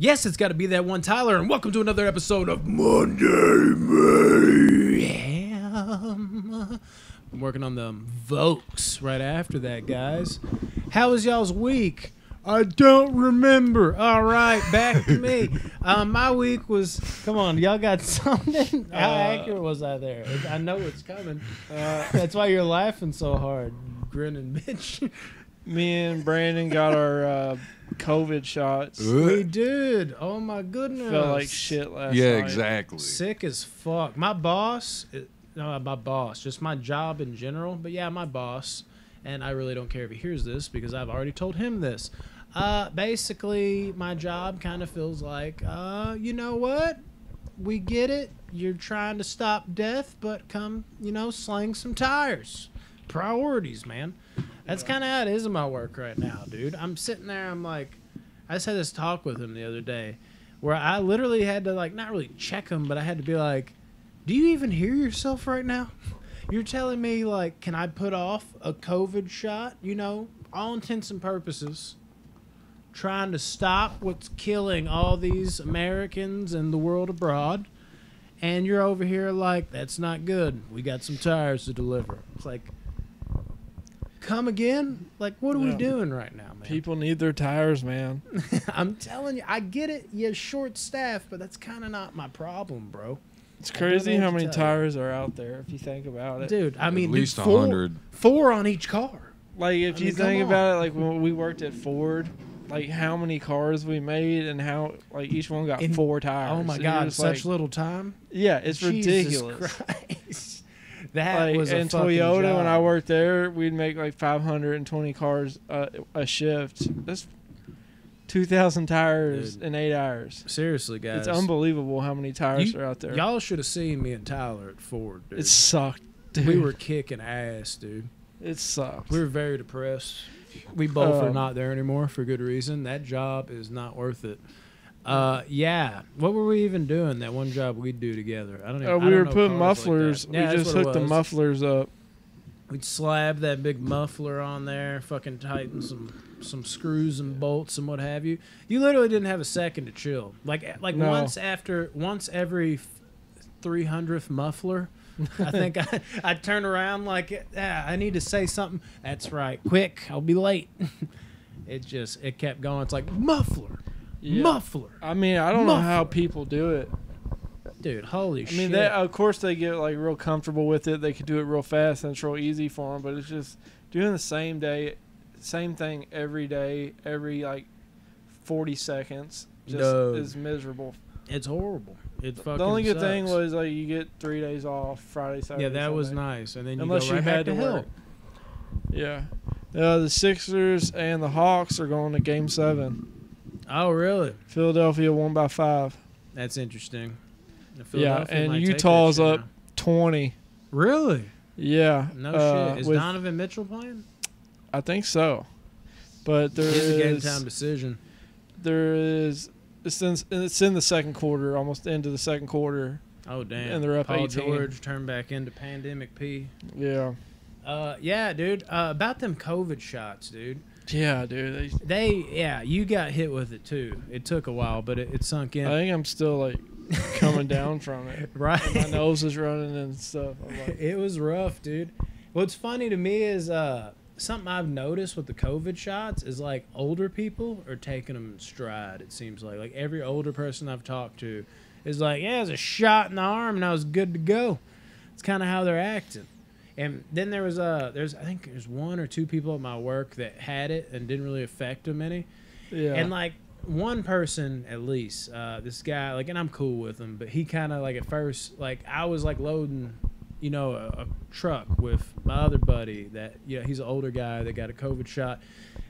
Yes, it's got to be that one Tyler, and welcome to another episode of Monday Mayhem. I'm working on the Vokes right after that, guys. How was y'all's week? I don't remember. All right, back to me. My week was, come on, y'all got something? How accurate was I there? I know it's coming. That's why you're laughing so hard, grinning bitch. Me and Brandon got our COVID shots. We did. Oh my goodness. Felt like shit last night. Yeah, exactly. Sick as fuck. My boss, just my job in general, but yeah, my boss, and I really don't care if he hears this because I've already told him this. Basically, my job kind of feels like, you know what? We get it. You're trying to stop death, but come, slang some tires. Priorities, man. That's kind of how it is in my work right now, dude. I'm sitting there, I'm like, I just had this talk with him the other day where I literally had to, like, not really check him, but I had to be like, do you even hear yourself right now? You're telling me, like, can I put off a COVID shot? All intents and purposes, trying to stop what's killing all these Americans and the world abroad. And you're over here like, that's not good. We got some tires to deliver. It's like, come again? Like, what are we doing right now, man? People need their tires, man. I'm telling you, I get it. You're short staffed, but that's kind of not my problem, bro. It's crazy how many tires are out there if you think about it. Dude, I mean, at least 100. Four on each car. Like, if you think about it, like, when we worked at Ford, like, how many cars we made and how, like, each one got 4 tires. Oh, my God, such little time? Yeah, it's Jesus ridiculous. Christ. That was a and fucking Toyota, job. when I worked there, we'd make like 520 cars a shift. That's 2,000 tires in 8 hours. Seriously, guys. It's unbelievable how many tires are out there. Y'all should have seen me and Tyler at Ford, dude. It sucked, dude. We were kicking ass, dude. It sucked. We were very depressed. We both are not there anymore for good reason. That job is not worth it. Yeah. What were we even doing? That one job we'd do together. I don't even. We were putting mufflers. Like we just hooked the mufflers up. We'd slab that big muffler on there, fucking tighten some screws and bolts and what have you. You literally didn't have a second to chill. Like no. once every 300th muffler, I think I'd turn around like, I need to say something. That's right. Quick, I'll be late. It kept going. It's like muffler. Yeah. Muffler. I mean, I don't know how people do it. Dude, holy shit. I mean, of course they get like real comfortable with it. They can do it real fast and it's real easy for them. But it's just doing the same thing every day, every like 40 seconds is miserable. It's horrible. It fucking The only good sucks. thing was like you get 3 days off, Friday, Saturday. Yeah, that Sunday. was nice. And then you Unless go right you back had to work. help. Yeah. The Sixers and the Hawks are going to Game 7. Oh, really? Philadelphia won by 5. That's interesting. Yeah, and Utah's up 20. Really? Yeah. No shit. Is Donovan Mitchell playing? I think so. But there is a game time decision. There is. It's in the second quarter, almost into the second quarter. Oh, damn. And they're up Paul 18. George turned back into Pandemic P. Yeah. Yeah, dude. About them COVID shots, dude. Yeah, dude. You got hit with it, too. It took a while, but it sunk in. I think I'm still, like, coming down from it. Right. And my nose is running and stuff. It was rough, dude. What's funny to me is something I've noticed with the COVID shots is, like, older people are taking them in stride, it seems like. Like, every older person I've talked to is like, yeah, it was a shot in the arm and I was good to go. It's kind of how they're acting. And then there was I think there's 1 or 2 people at my work that had it and didn't really affect them any. Yeah. And like one person at least, this guy, like, and I'm cool with him, but he kind of like at first, like I was like loading, a truck with my other buddy that, he's an older guy that got a COVID shot.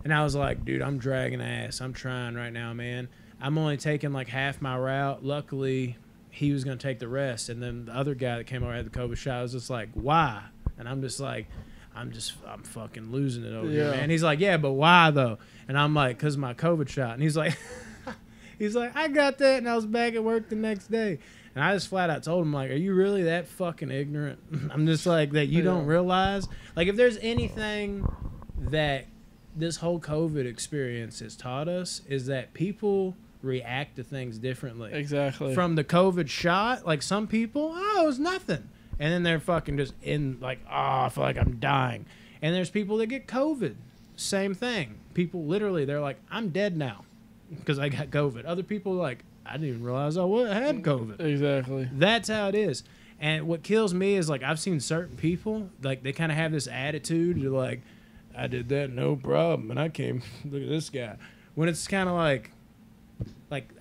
And I was like, dude, I'm dragging ass. I'm trying right now, man. I'm only taking like half my route. Luckily, he was going to take the rest. And then the other guy that came over had the COVID shot. I was just like, why? And I'm just like, I'm fucking losing it over here, man. He's like, yeah, but why though? And I'm like, because of my COVID shot. And he's like, I got that. And I was back at work the next day. And I just flat out told him, like, are you really that fucking ignorant? I'm just like, that you don't realize? Like, if there's anything that this whole COVID experience has taught us is that people react to things differently. Exactly. From the COVID shot, like some people, oh, it was nothing. And then they're fucking just in like, oh, I feel like I'm dying. And there's people that get COVID. Same thing. People literally, they're like, I'm dead now because I got COVID. Other people are like, I didn't even realize I had COVID. Exactly. That's how it is. And what kills me is like I've seen certain people, like they kind of have this attitude of like, I did that, no problem. And I came, look at this guy. When it's kind of like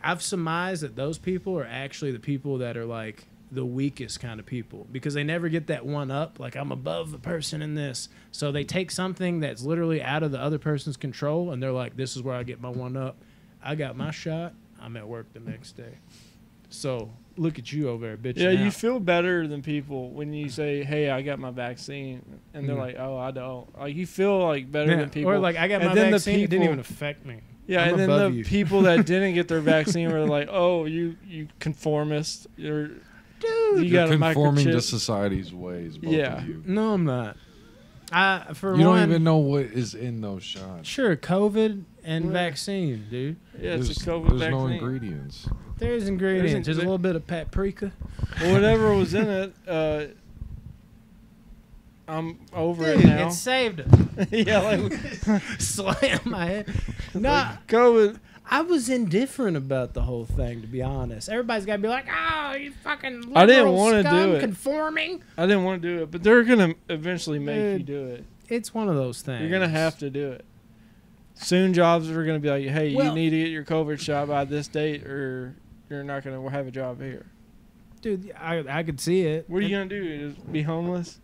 I've surmised that those people are actually the people that are like the weakest kind of people because they never get that one up. Like I'm above the person in this. So they take something that's literally out of the other person's control and they're like, this is where I get my one up. I got my shot. I'm at work the next day. So look at you over there, bitch. Yeah, you feel better than people when you say, hey, I got my vaccine. And they're like, oh, I don't. Like you feel like better than people. Or like I got my vaccine. It didn't even affect me. Yeah, I'm and then the people that didn't get their vaccine were like, oh, you conformist. Dude, you're conforming to society's ways, both of you. No, I'm not. You don't even know what is in those shots. Sure, COVID and vaccine, dude. Yeah, it's a COVID vaccine. There's no ingredients. There's ingredients. There's a little bit of paprika. Well, whatever was in it, I'm over Dude, it now. It saved it. Yeah, like slam my head. Nah, COVID. I was indifferent about the whole thing, to be honest. Everybody's got to be like, oh, you fucking liberal I didn't want to do it. Conforming. I didn't want to do it, but they're going to eventually make you do it. It's one of those things. You're going to have to do it. Soon jobs are going to be like, hey, you need to get your COVID shot by this date or you're not going to have a job here. Dude, I could see it. What are you going to do? Just be homeless?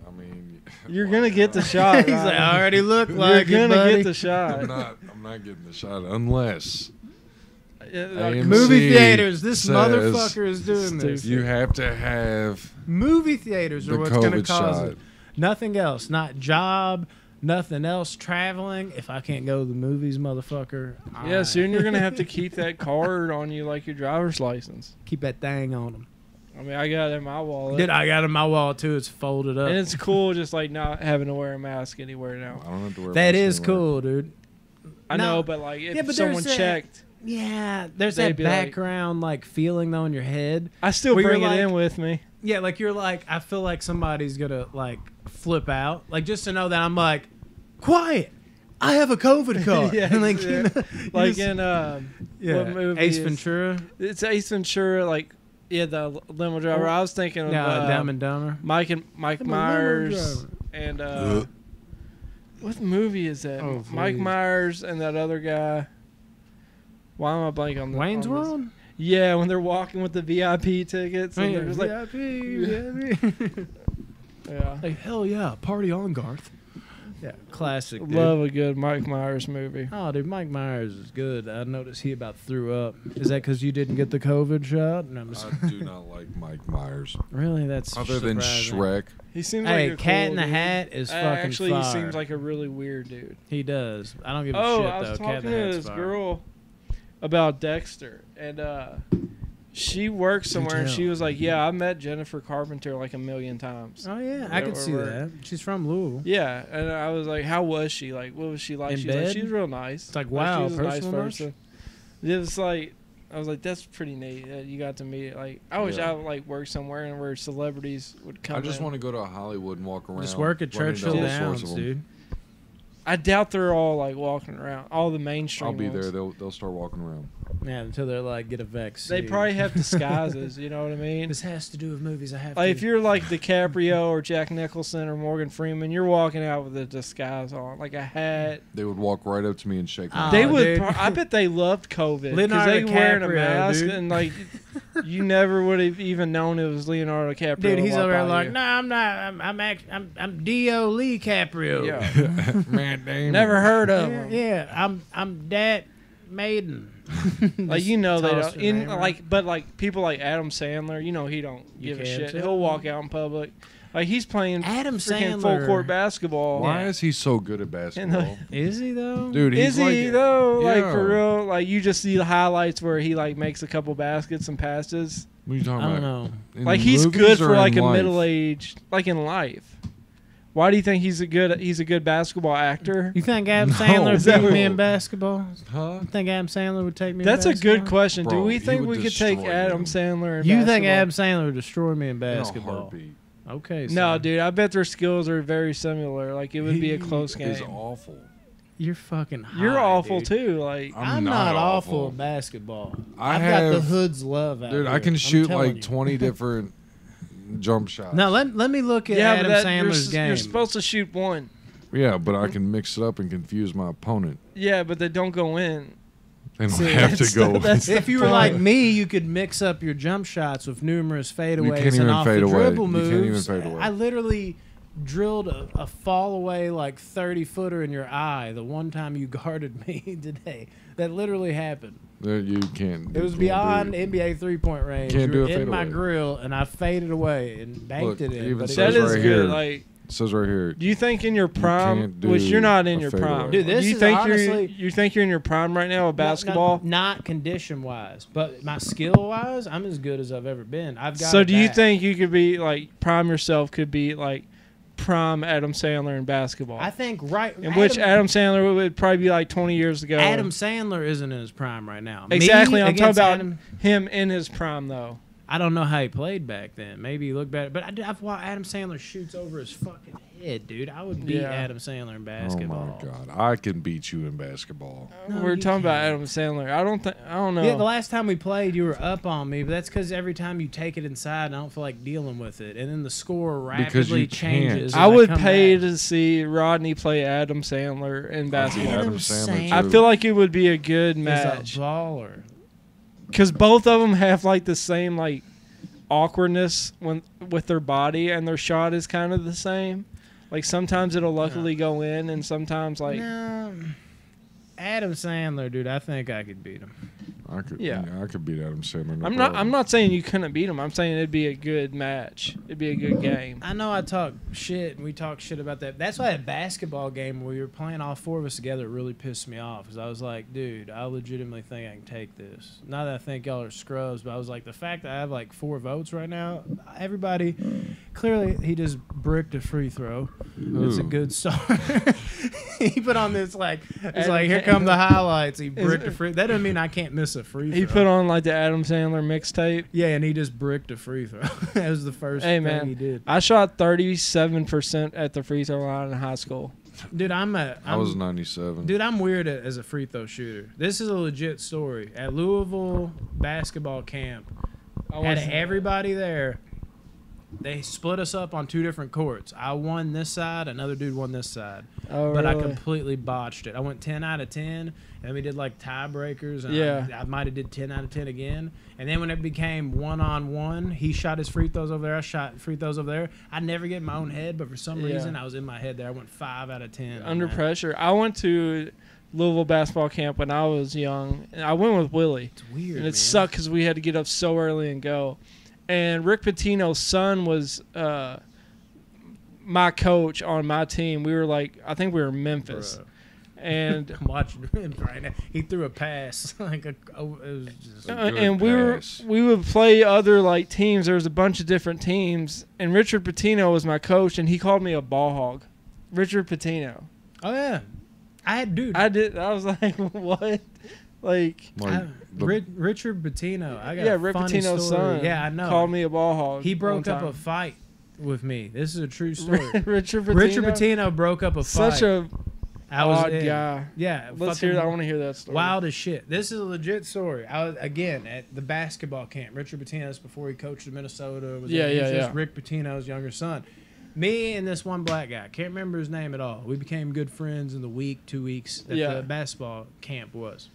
I mean, you're going to get the shot. He's like, I already look like you're it, going to buddy. get the shot. I'm not getting the shot unless movie theaters. This motherfucker is doing this. You have to have movie theaters are the what's going to COVID cause shot. it. Nothing else. Not job. Nothing else. Traveling. If I can't go to the movies, motherfucker. Yeah, soon you're going to have to keep that card on you like your driver's license. Keep that thing on them. I mean, I got it in my wallet. Dude, I got it in my wallet too. It's folded up. And it's cool just like not having to wear a mask anywhere now. I don't have to wear a that mask is anywhere. cool, dude. I know, but like if but someone checked. Yeah, there's they'd that be background like feeling though in your head. I still where bring you're it like- in with me. Yeah, like you're like, I feel like somebody's gonna like flip out. Like just to know that I'm like, quiet. I have a COVID card. Yeah, And, like, yeah. you know, Like just- in what movie Ace is- Ventura. It's Ace Ventura, like the limo driver. I was thinking of Dumb and Dumber. Mike I'm a limo Myers driver. and what movie is that? Oh, Mike please. Myers and that other guy. Why am I blanking on the Wayne's on this? World. Yeah, when they're walking with the VIP tickets and Yeah, they're just like, VIP. yeah. Like hell yeah, party on, Garth. Yeah, classic. Dude. Love a good Mike Myers movie. Oh, dude, Mike Myers is good. I noticed he about threw up. Is that because you didn't get the COVID shot? No, I'm just- I do not like Mike Myers. really, that's Other than surprising. Shrek. He seems Hey, like a Cat cool in the dude. Hat is fucking Actually, fire. he seems like a really weird dude. He does. I don't give a Oh, shit I was though. Cat talking in the to Hat's this fire. girl about Dexter, and she works somewhere, and tell. she was like, "Yeah, I met Jennifer Carpenter like a million times." Oh yeah, I could see that. She's from Louisville. Yeah, and I was like, "How was she? Like, what was she like?" In She's like, bed? "She was real nice." It's like, wow, she was a nice personal much? person. It was like, I was like, "That's pretty neat that you got to meet it." Like, I wish Yeah. I would like work somewhere and where celebrities would come. I just in. want to go to Hollywood and walk around. Just work at run into Churchill all sorts Downs, of 'em. dude. I doubt they're all like walking around. All the mainstream. I'll be ones. there. They'll start walking around. Yeah, until they're like get a vaccine. They probably have disguises. You know what I mean? This has to do with movies. I have Like to. if you're like DiCaprio or Jack Nicholson or Morgan Freeman, you're walking out with a disguise on, like a hat. They would walk right up to me and shake my Oh, hand. They would. dude. I bet they loved COVID because Leonardo they wearing a DiCaprio, mask dude. and like you never would have even known it was Leonardo DiCaprio. Dude, he's walk over there by like, you. no, I'm not. I'm Dio Lee Caprio. Yeah. Matt Damon. Never heard of Yeah, him. yeah, I'm Dat Maiden. Like you know they Toss don't. your In name around. like, but like people like Adam Sandler, you know he don't give a can't shit. tell. He'll walk out in public, like he's playing Adam freaking Sandler. full court basketball. Why Yeah. is he so good at basketball? Is he though? Dude, he's Is he like, though? Like yeah. for real? Like you just see the highlights where he like makes a couple baskets and passes. What are you talking I don't about? know. In Like he's movies good or for like in a life? middle aged, like in life. Why do you think he's a good basketball actor? You think Adam Sandler beat me in basketball? Huh? You think Adam Sandler would take me? That's in a basketball? good question. Bro, do we think we could take Adam Sandler in you basketball? think Adam Sandler would destroy me in basketball? In okay. So. No, dude. I bet their skills are very similar. Like it would be a close game. He's awful. You're fucking high, You're awful dude. too. Like I'm not awful at basketball. I've got the hood's love out dude, here. I can shoot like you. 20 different jump shots. Now let me look at Adam Sandler's game. You're supposed to shoot one. Yeah, but I can mix it up and confuse my opponent. Yeah, but they don't go in. They don't have to go. If you were like me, you could mix up your jump shots with numerous fadeaways and off the dribble moves. You can't even fade away. I literally drilled a fall away like 30-footer in your eye the one time you guarded me today. That literally happened. You can't. It was beyond NBA 3-point range. Can't do a in my fadeaway. grill, and I faded away and banked it in. But that is right good. here. Like. It says right here. Do you think in your prime, which you're not in your prime, dude, this do you is think honestly, you think you're in your prime right now with basketball? Not condition wise, but my skill wise, I'm as good as I've ever been. I've got. So do you think you could be like prime yourself? Could be like prime Adam Sandler in basketball? I think which Adam Sandler would probably be like 20 years ago. Adam Sandler isn't in his prime right now. Exactly. I'm talking about him in his prime though. I don't know how he played back then. Maybe he looked better. But I've watched Adam Sandler shoots over his fucking head, dude. I would beat Adam Sandler in basketball. Oh, my God. I can beat you in basketball. No, we're talking about Adam Sandler. I don't know. Yeah, the last time we played, you were up on me. But that's because every time you take it inside, I don't feel like dealing with it. And then the score rapidly changes. I would pay to see Rodney play Adam Sandler in basketball. Adam Sandler, I feel like it would be a good match. He's a baller. Because both of them have like the same like awkwardness with their body, and their shot is kind of the same. Like sometimes it'll luckily go in, and sometimes like. No. Adam Sandler, dude, I think I could beat him. I could beat Adam Sandler. No I'm not saying you couldn't beat him. I'm saying it'd be a good match. It'd be a good game. I know I talk shit, and we talk shit about that. That's why that basketball game where we were playing all four of us together really pissed me off. Because I was like, dude, I legitimately think I can take this. Not that I think y'all are scrubs, but I was like, the fact that I have like 4 votes right now, everybody, clearly he just bricked a free throw. It's a good start. He put on this like, it's like, here come the highlights. He bricked a free. That doesn't mean I can't miss a free throw. He put on like the Adam Sandler mixtape. Yeah, and he just bricked a free throw. That was the first thing he did. I shot 37% at the free throw line in high school. Dude, I was 97. Dude, I'm weird as a free throw shooter. This is a legit story. At Louisville basketball camp, had everybody there. They split us up on 2 different courts. I won this side, another dude won this side. Oh, but really? I completely botched it. I went 10 out of 10, and we did like tiebreakers. And yeah. I might have did 10 out of 10 again. And then when it became 1-on-1, he shot his free throws over there. I shot free throws over there. I never get in my own head, but for some reason, I was in my head there. I went 5 out of 10. Under pressure. I went to Louisville basketball camp when I was young. And I went with Willie. It's weird, and it sucked because we had to get up so early and go. And Rick Pitino's son was my coach on my team. We were like, I think we were in Memphis. Bro. And I'm watching him right now. He threw a pass like it was just and we would play other like teams. There was a bunch of different teams, and Richard Pitino was my coach, and he called me a ball hog. Richard Pitino. Oh yeah, I was like, what? Richard Pitino. I got Rick Pitino's son. Yeah, I know. Called me a ball hog. He broke up a fight with me. This is a true story. Richard Pitino broke up a fight. Such a odd guy. Yeah, let's hear that. I want to hear that story. Wild as shit. This is a legit story. I was again at the basketball camp. Richard Pitino's before he coached in Minnesota. Rick Pitino's younger son. Me and this one black guy. Can't remember his name at all. We became good friends in the 2 weeks that the basketball camp was.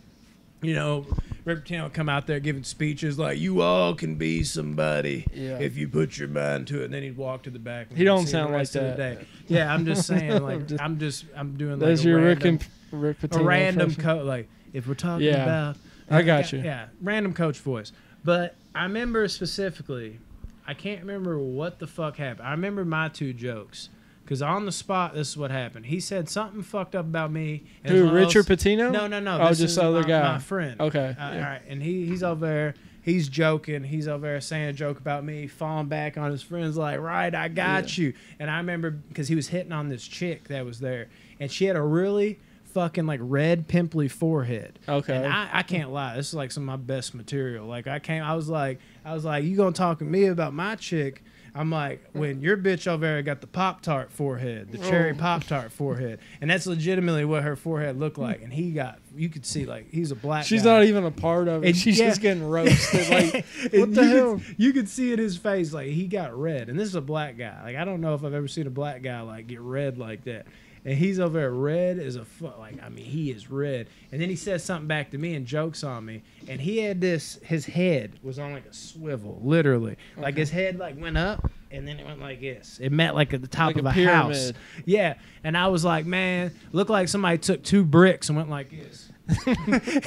You know, Rick Pitino would come out there giving speeches like, you all can be somebody if you put your mind to it. And then he'd walk to the back. And he don't sound like that. Yeah, I'm just saying, like, I'm doing like that's your Rick Pitino a random coach. Like, if we're talking about. I got you. Yeah, random coach voice. But I remember specifically, I can't remember what the fuck happened. I remember my 2 jokes. Because on the spot, this is what happened. He said something fucked up about me. Who, Richard Pitino? No. Oh, just the other guy. My friend. Okay. All right. And he's over there, he's joking. He's over there saying a joke about me, falling back on his friends like, right, I got you. And I remember because he was hitting on this chick that was there, and she had a really fucking like red pimply forehead. Okay. And I can't lie, this is like some of my best material. Like I was like, you gonna talk to me about my chick? I'm like, when your bitch over there got the Pop-Tart forehead, the cherry Pop-Tart forehead. And that's legitimately what her forehead looked like. And you could see, like, he's a black She's guy. not even a part of it. And she's just getting roasted. Like, what the hell? You could see in his face, like, he got red. And this is a black guy. Like, I don't know if I've ever seen a black guy, like, get red like that. And he's over there red as a fuck. Like, I mean, he is red. And then he says something back to me and jokes on me. And he had this, his head was on like a swivel, literally. Okay. Like his head like went up and then it went like this. It met like at the top of a house. Yeah. And I was like, man, looked like somebody took 2 bricks and went like this.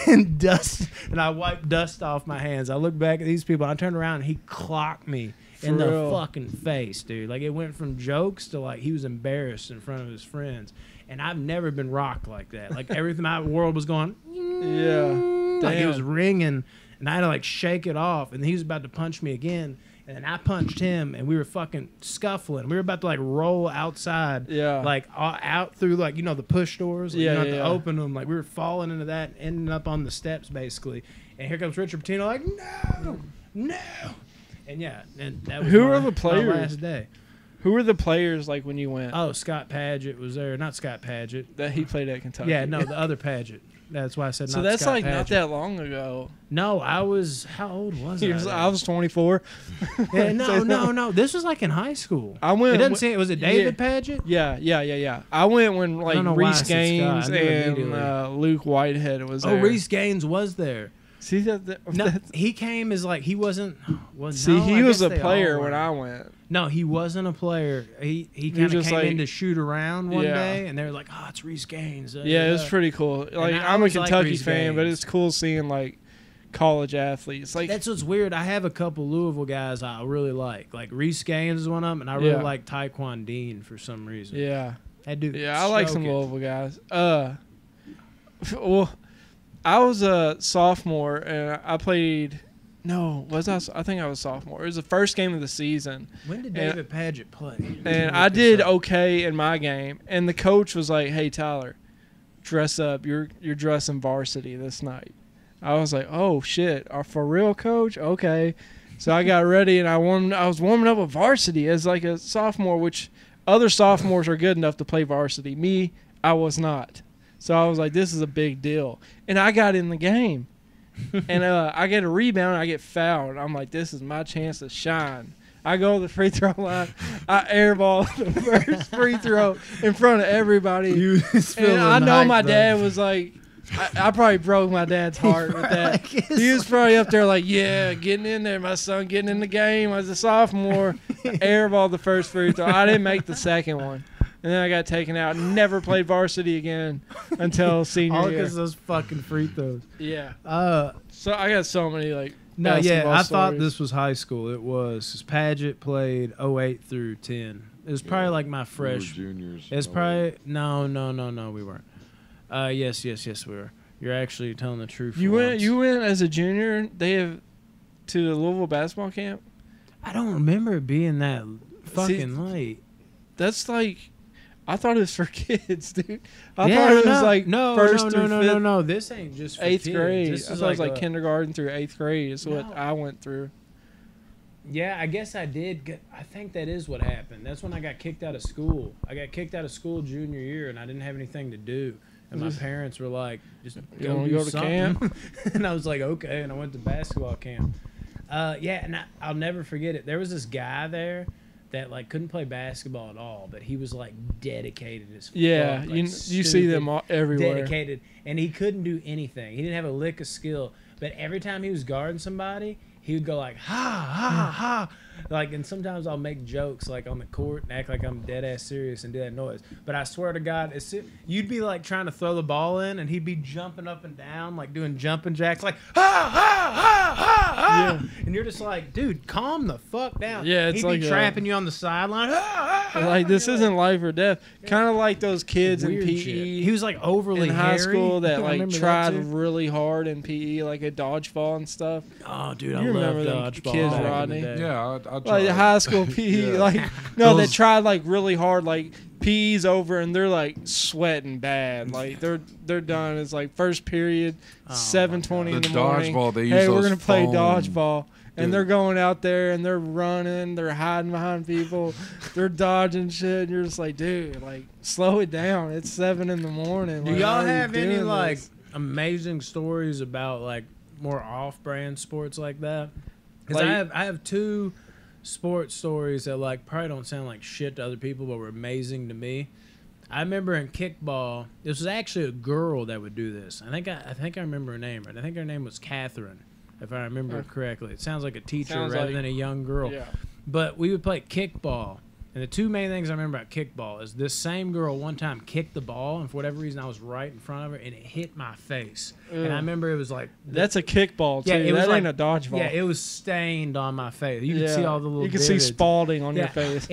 And I wiped dust off my hands. I looked back at these people. I turned around and he clocked me. In the fucking face, dude. Like, it went from jokes to, like, he was embarrassed in front of his friends. And I've never been rocked like that. Like, everything, my world was going, like, it was ringing. And I had to, like, shake it off. And he was about to punch me again. And then I punched him, and we were fucking scuffling. We were about to, like, roll outside. Yeah. Like, out through, like, you know, the push doors. Like, you don't have to open them. Like, we were falling into that, ending up on the steps, basically. And here comes Richard Pitino, like, no. And yeah, and that was my last day. Who were the players like when you went? Oh, Scott Padgett was there. Not Scott Padgett. That he played at Kentucky. Yeah, no, the other Padgett. That's why I said. So not that's Scott like Padgett. Not that long ago. No, I was. How old was I? I was 24. Yeah, no. This was like in high school. I went. It doesn't say. Was it David Padgett? Yeah. I went when like Reese Gaines and Luke Whitehead was there. Oh, Reese Gaines was there. See that? He came as like he wasn't. He was a player when I went. No, he wasn't a player. He kind of came in to shoot around one day, and they were like, "Oh, it's Reese Gaines." Yeah, it was pretty cool. Like I'm a Kentucky fan, but it's cool seeing like college athletes. Like that's what's weird. I have a couple Louisville guys I really like. Like Reese Gaines is one of them, and I really like Taekwon Dean for some reason. Yeah, that dude. Yeah, I like some Louisville guys. Well. I was a sophomore, and I played. No, was I? I think I was a sophomore. It was the first game of the season. When did David Padgett play? And I did okay in my game, and the coach was like, "Hey, Tyler, dress up. You're dressing varsity this night." I was like, "Oh shit, for real, coach? Okay." So I got ready, and I was warming up with varsity as like a sophomore, which other sophomores are good enough to play varsity. Me, I was not. So I was like, this is a big deal. And I got in the game. And I get a rebound, and I get fouled. I'm like, this is my chance to shine. I go to the free throw line. I airball the first free throw in front of everybody. And I know my dad was like, I probably broke my dad's heart with that. He was probably up there like, yeah, getting in there, my son, getting in the game as a sophomore. Airball the first free throw. I didn't make the second one. And then I got taken out. Never played varsity again until senior year. All because of those fucking free throws. Yeah. So I got so many like. No, yeah, I thought this was high school. It was. 'Cause Padgett played 08 through 10. It was probably like my fresh. We were juniors. It's probably no, we weren't. Yes, we were. You're actually telling the truth. You went as a junior. They have to the Louisville basketball camp. I don't remember it being that fucking late. That's like. I thought it was for kids, dude. I thought it was like first through fifth. No. This ain't just for 8th kids. grade. This I thought it was like kindergarten through 8th grade is what I went through. Yeah, I guess I did. I think that is what happened. That's when I got kicked out of school. I got kicked out of school junior year, and I didn't have anything to do. And my parents were like, just go to camp. And I was like, okay. And I went to basketball camp. And I'll never forget it. There was this guy there that like couldn't play basketball at all, but he was like dedicated as fuck. Yeah, like, you see them everywhere. Dedicated, and he couldn't do anything. He didn't have a lick of skill, but every time he was guarding somebody, he would go like ha, like, and sometimes I'll make jokes like on the court and act like I'm dead ass serious and do that noise. But I swear to God, you'd be like trying to throw the ball in, and he'd be jumping up and down like doing jumping jacks, like ha, and you're just like, dude, calm the fuck down. Yeah, it's he'd be trapping you on the sideline, Like, this isn't life or death. Kind of like those kids Weird in PE. shit. He was like overly in high hairy. school that I like remember tried that too. really hard in PE, like a dodgeball and stuff. Oh, dude, You I love remember them dodgeball. kids, back in the Rodney? day. Yeah, I tried. Like high school PE, Yeah. like no, they Those- tried like really hard. Like PE's over and they're like sweating bad. Like they're done. It's like first period, Oh, 7:20 in The the morning. dodgeball, they use Hey, we're those gonna play foam. dodgeball. And Dude. they're going out there and they're running, they're hiding behind people, they're dodging shit. And you're just like, dude, like slow it down. It's 7 in the morning. Do Like, y'all how are you have any doing like this? amazing stories about like more off-brand sports like that? Because Like- I have 2 sports stories that like probably don't sound like shit to other people, but were amazing to me. I remember in kickball, this was actually a girl that would do this. I think I remember her name, right? I think her name was Catherine, if I remember it correctly. It sounds like a teacher Sounds rather like- than a young girl. Yeah. But we would play kickball. And the 2 main things I remember about kickball is this same girl one time kicked the ball, and for whatever reason I was right in front of her, and it hit my face. And I Ugh. remember it was like That's a kickball too. Yeah, it was that ain't like- a dodgeball. yeah, it was stained on my face. You could see all the little You can see divots. Spalding on Yeah. your face.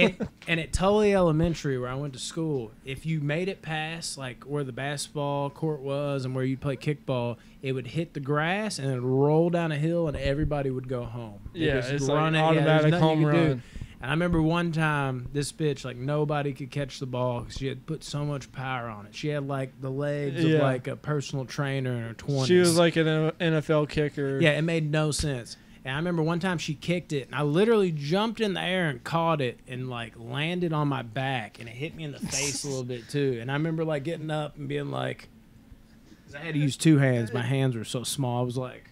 And at Tully Elementary, where I went to school, if you made it past like where the basketball court was and where you play kickball, it would hit the grass and then roll down a hill, and everybody would go home. They Yeah, just it's like run it. automatic there's nothing you home could do. run. And I remember one time, this bitch, like, nobody could catch the ball because she had put so much power on it. She had, like, the legs Yeah. of, like, a personal trainer in her 20s. She was like an NFL kicker. Yeah, it made no sense. And I remember one time she kicked it, and I literally jumped in the air and caught it and, like, landed on my back, and it hit me in the face a little bit, too. And I remember, like, getting up and being like, because I had to use 2 hands. My hands were so small. I was like,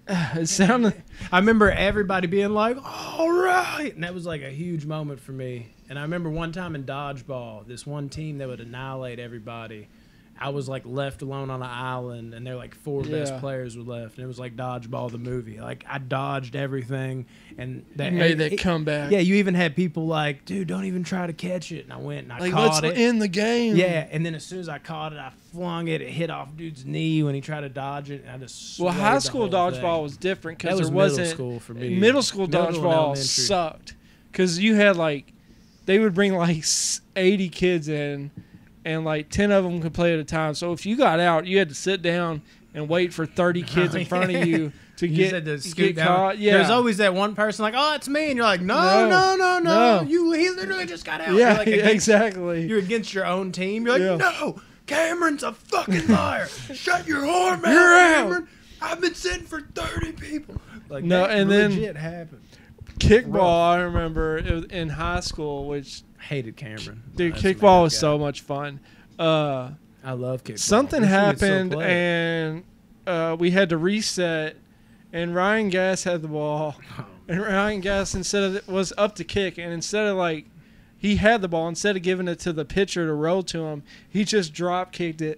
It sounded. I remember everybody being like, all right. And that was like a huge moment for me. And I remember one time in dodgeball, this one team that would annihilate everybody, I was like left alone on an island, and they're like 4 best Yeah. players were left. And it was like Dodgeball, the movie. Like I dodged everything. And that Made that comeback. Yeah, you even had people like, dude, don't even try to catch it. And I went and I Like, caught let's it. end the game. Yeah, and then as soon as I caught it, I flung it. It hit off dude's knee when he tried to dodge it, and I just Well, slayed high the school whole dodgeball thing. was different That because was there middle wasn't. school for me. Middle school Middle and dodgeball elementary. sucked because you had like, they would bring like 80 kids in, and like 10 of them could play at a time. So if you got out, you had to sit down and wait for 30 kids in front of you to You get, said to scoot get down. caught. Yeah, There's always that one person like, oh, it's me. And you're like, no. No. He literally just got out. yeah, You're like against, exactly. You're against your own team. You're like, Yeah. no, Cameron's a fucking liar. Shut your whore mouth, You're out. Cameron. I've been sitting for 30 people. Like, No, that and then- legit happened. Kickball, I remember it was in high school, which Hated Cameron. dude, That's a kickball mad was guy. so much fun. I love kickball. Something Wish we could still happened, play it. and we had to reset, and Ryan Gass had the ball, and Ryan Gass was up to kick, and instead of like, he had the ball, instead of giving it to the pitcher to roll to him, he just drop kicked it,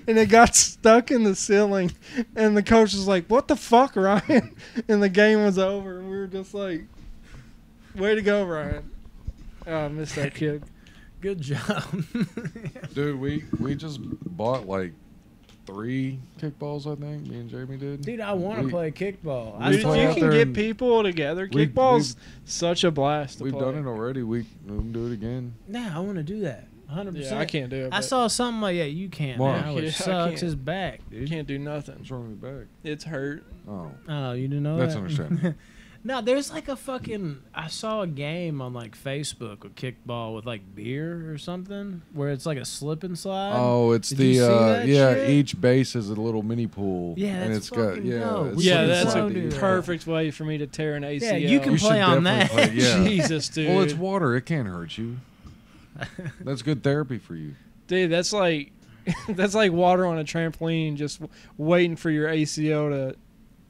and it got stuck in the ceiling, and the coach was like, "What the fuck, Ryan?" And the game was over, and we were just like, "Way to go, Ryan!" Oh, I missed that kick. Good job. Dude, we just bought like 3 kickballs, I think. Me and Jamie did. Dude, I want to We- play kickball. we I Dude, saw play you out can there get and people together. we- Kickball's such a blast to We've play. done it already. We can do it again. Nah, I want to do that. 100%. Yeah, I can't do it. I but saw something like, yeah, you can't Why? now, which Yeah, I sucks can't. his back, You dude. can't do nothing. What's wrong with your back? It's hurt. Oh, Oh, you didn't know that's that? understandable. No, there's like a fucking. I saw a game on like Facebook with kickball with like beer or something, where it's like a slip and slide. Oh, it's Did you see that yeah. shit? Each base is a little mini pool. Yeah, and that's it's got fucking yeah. dope. It's We Yeah, should that's so a do that. perfect way for me to tear an ACL. Yeah, you can You should play on definitely that. play- yeah. Jesus, dude. Well, it's water. It can't hurt you. That's good therapy for you. Dude, that's like that's like water on a trampoline, just waiting for your ACL to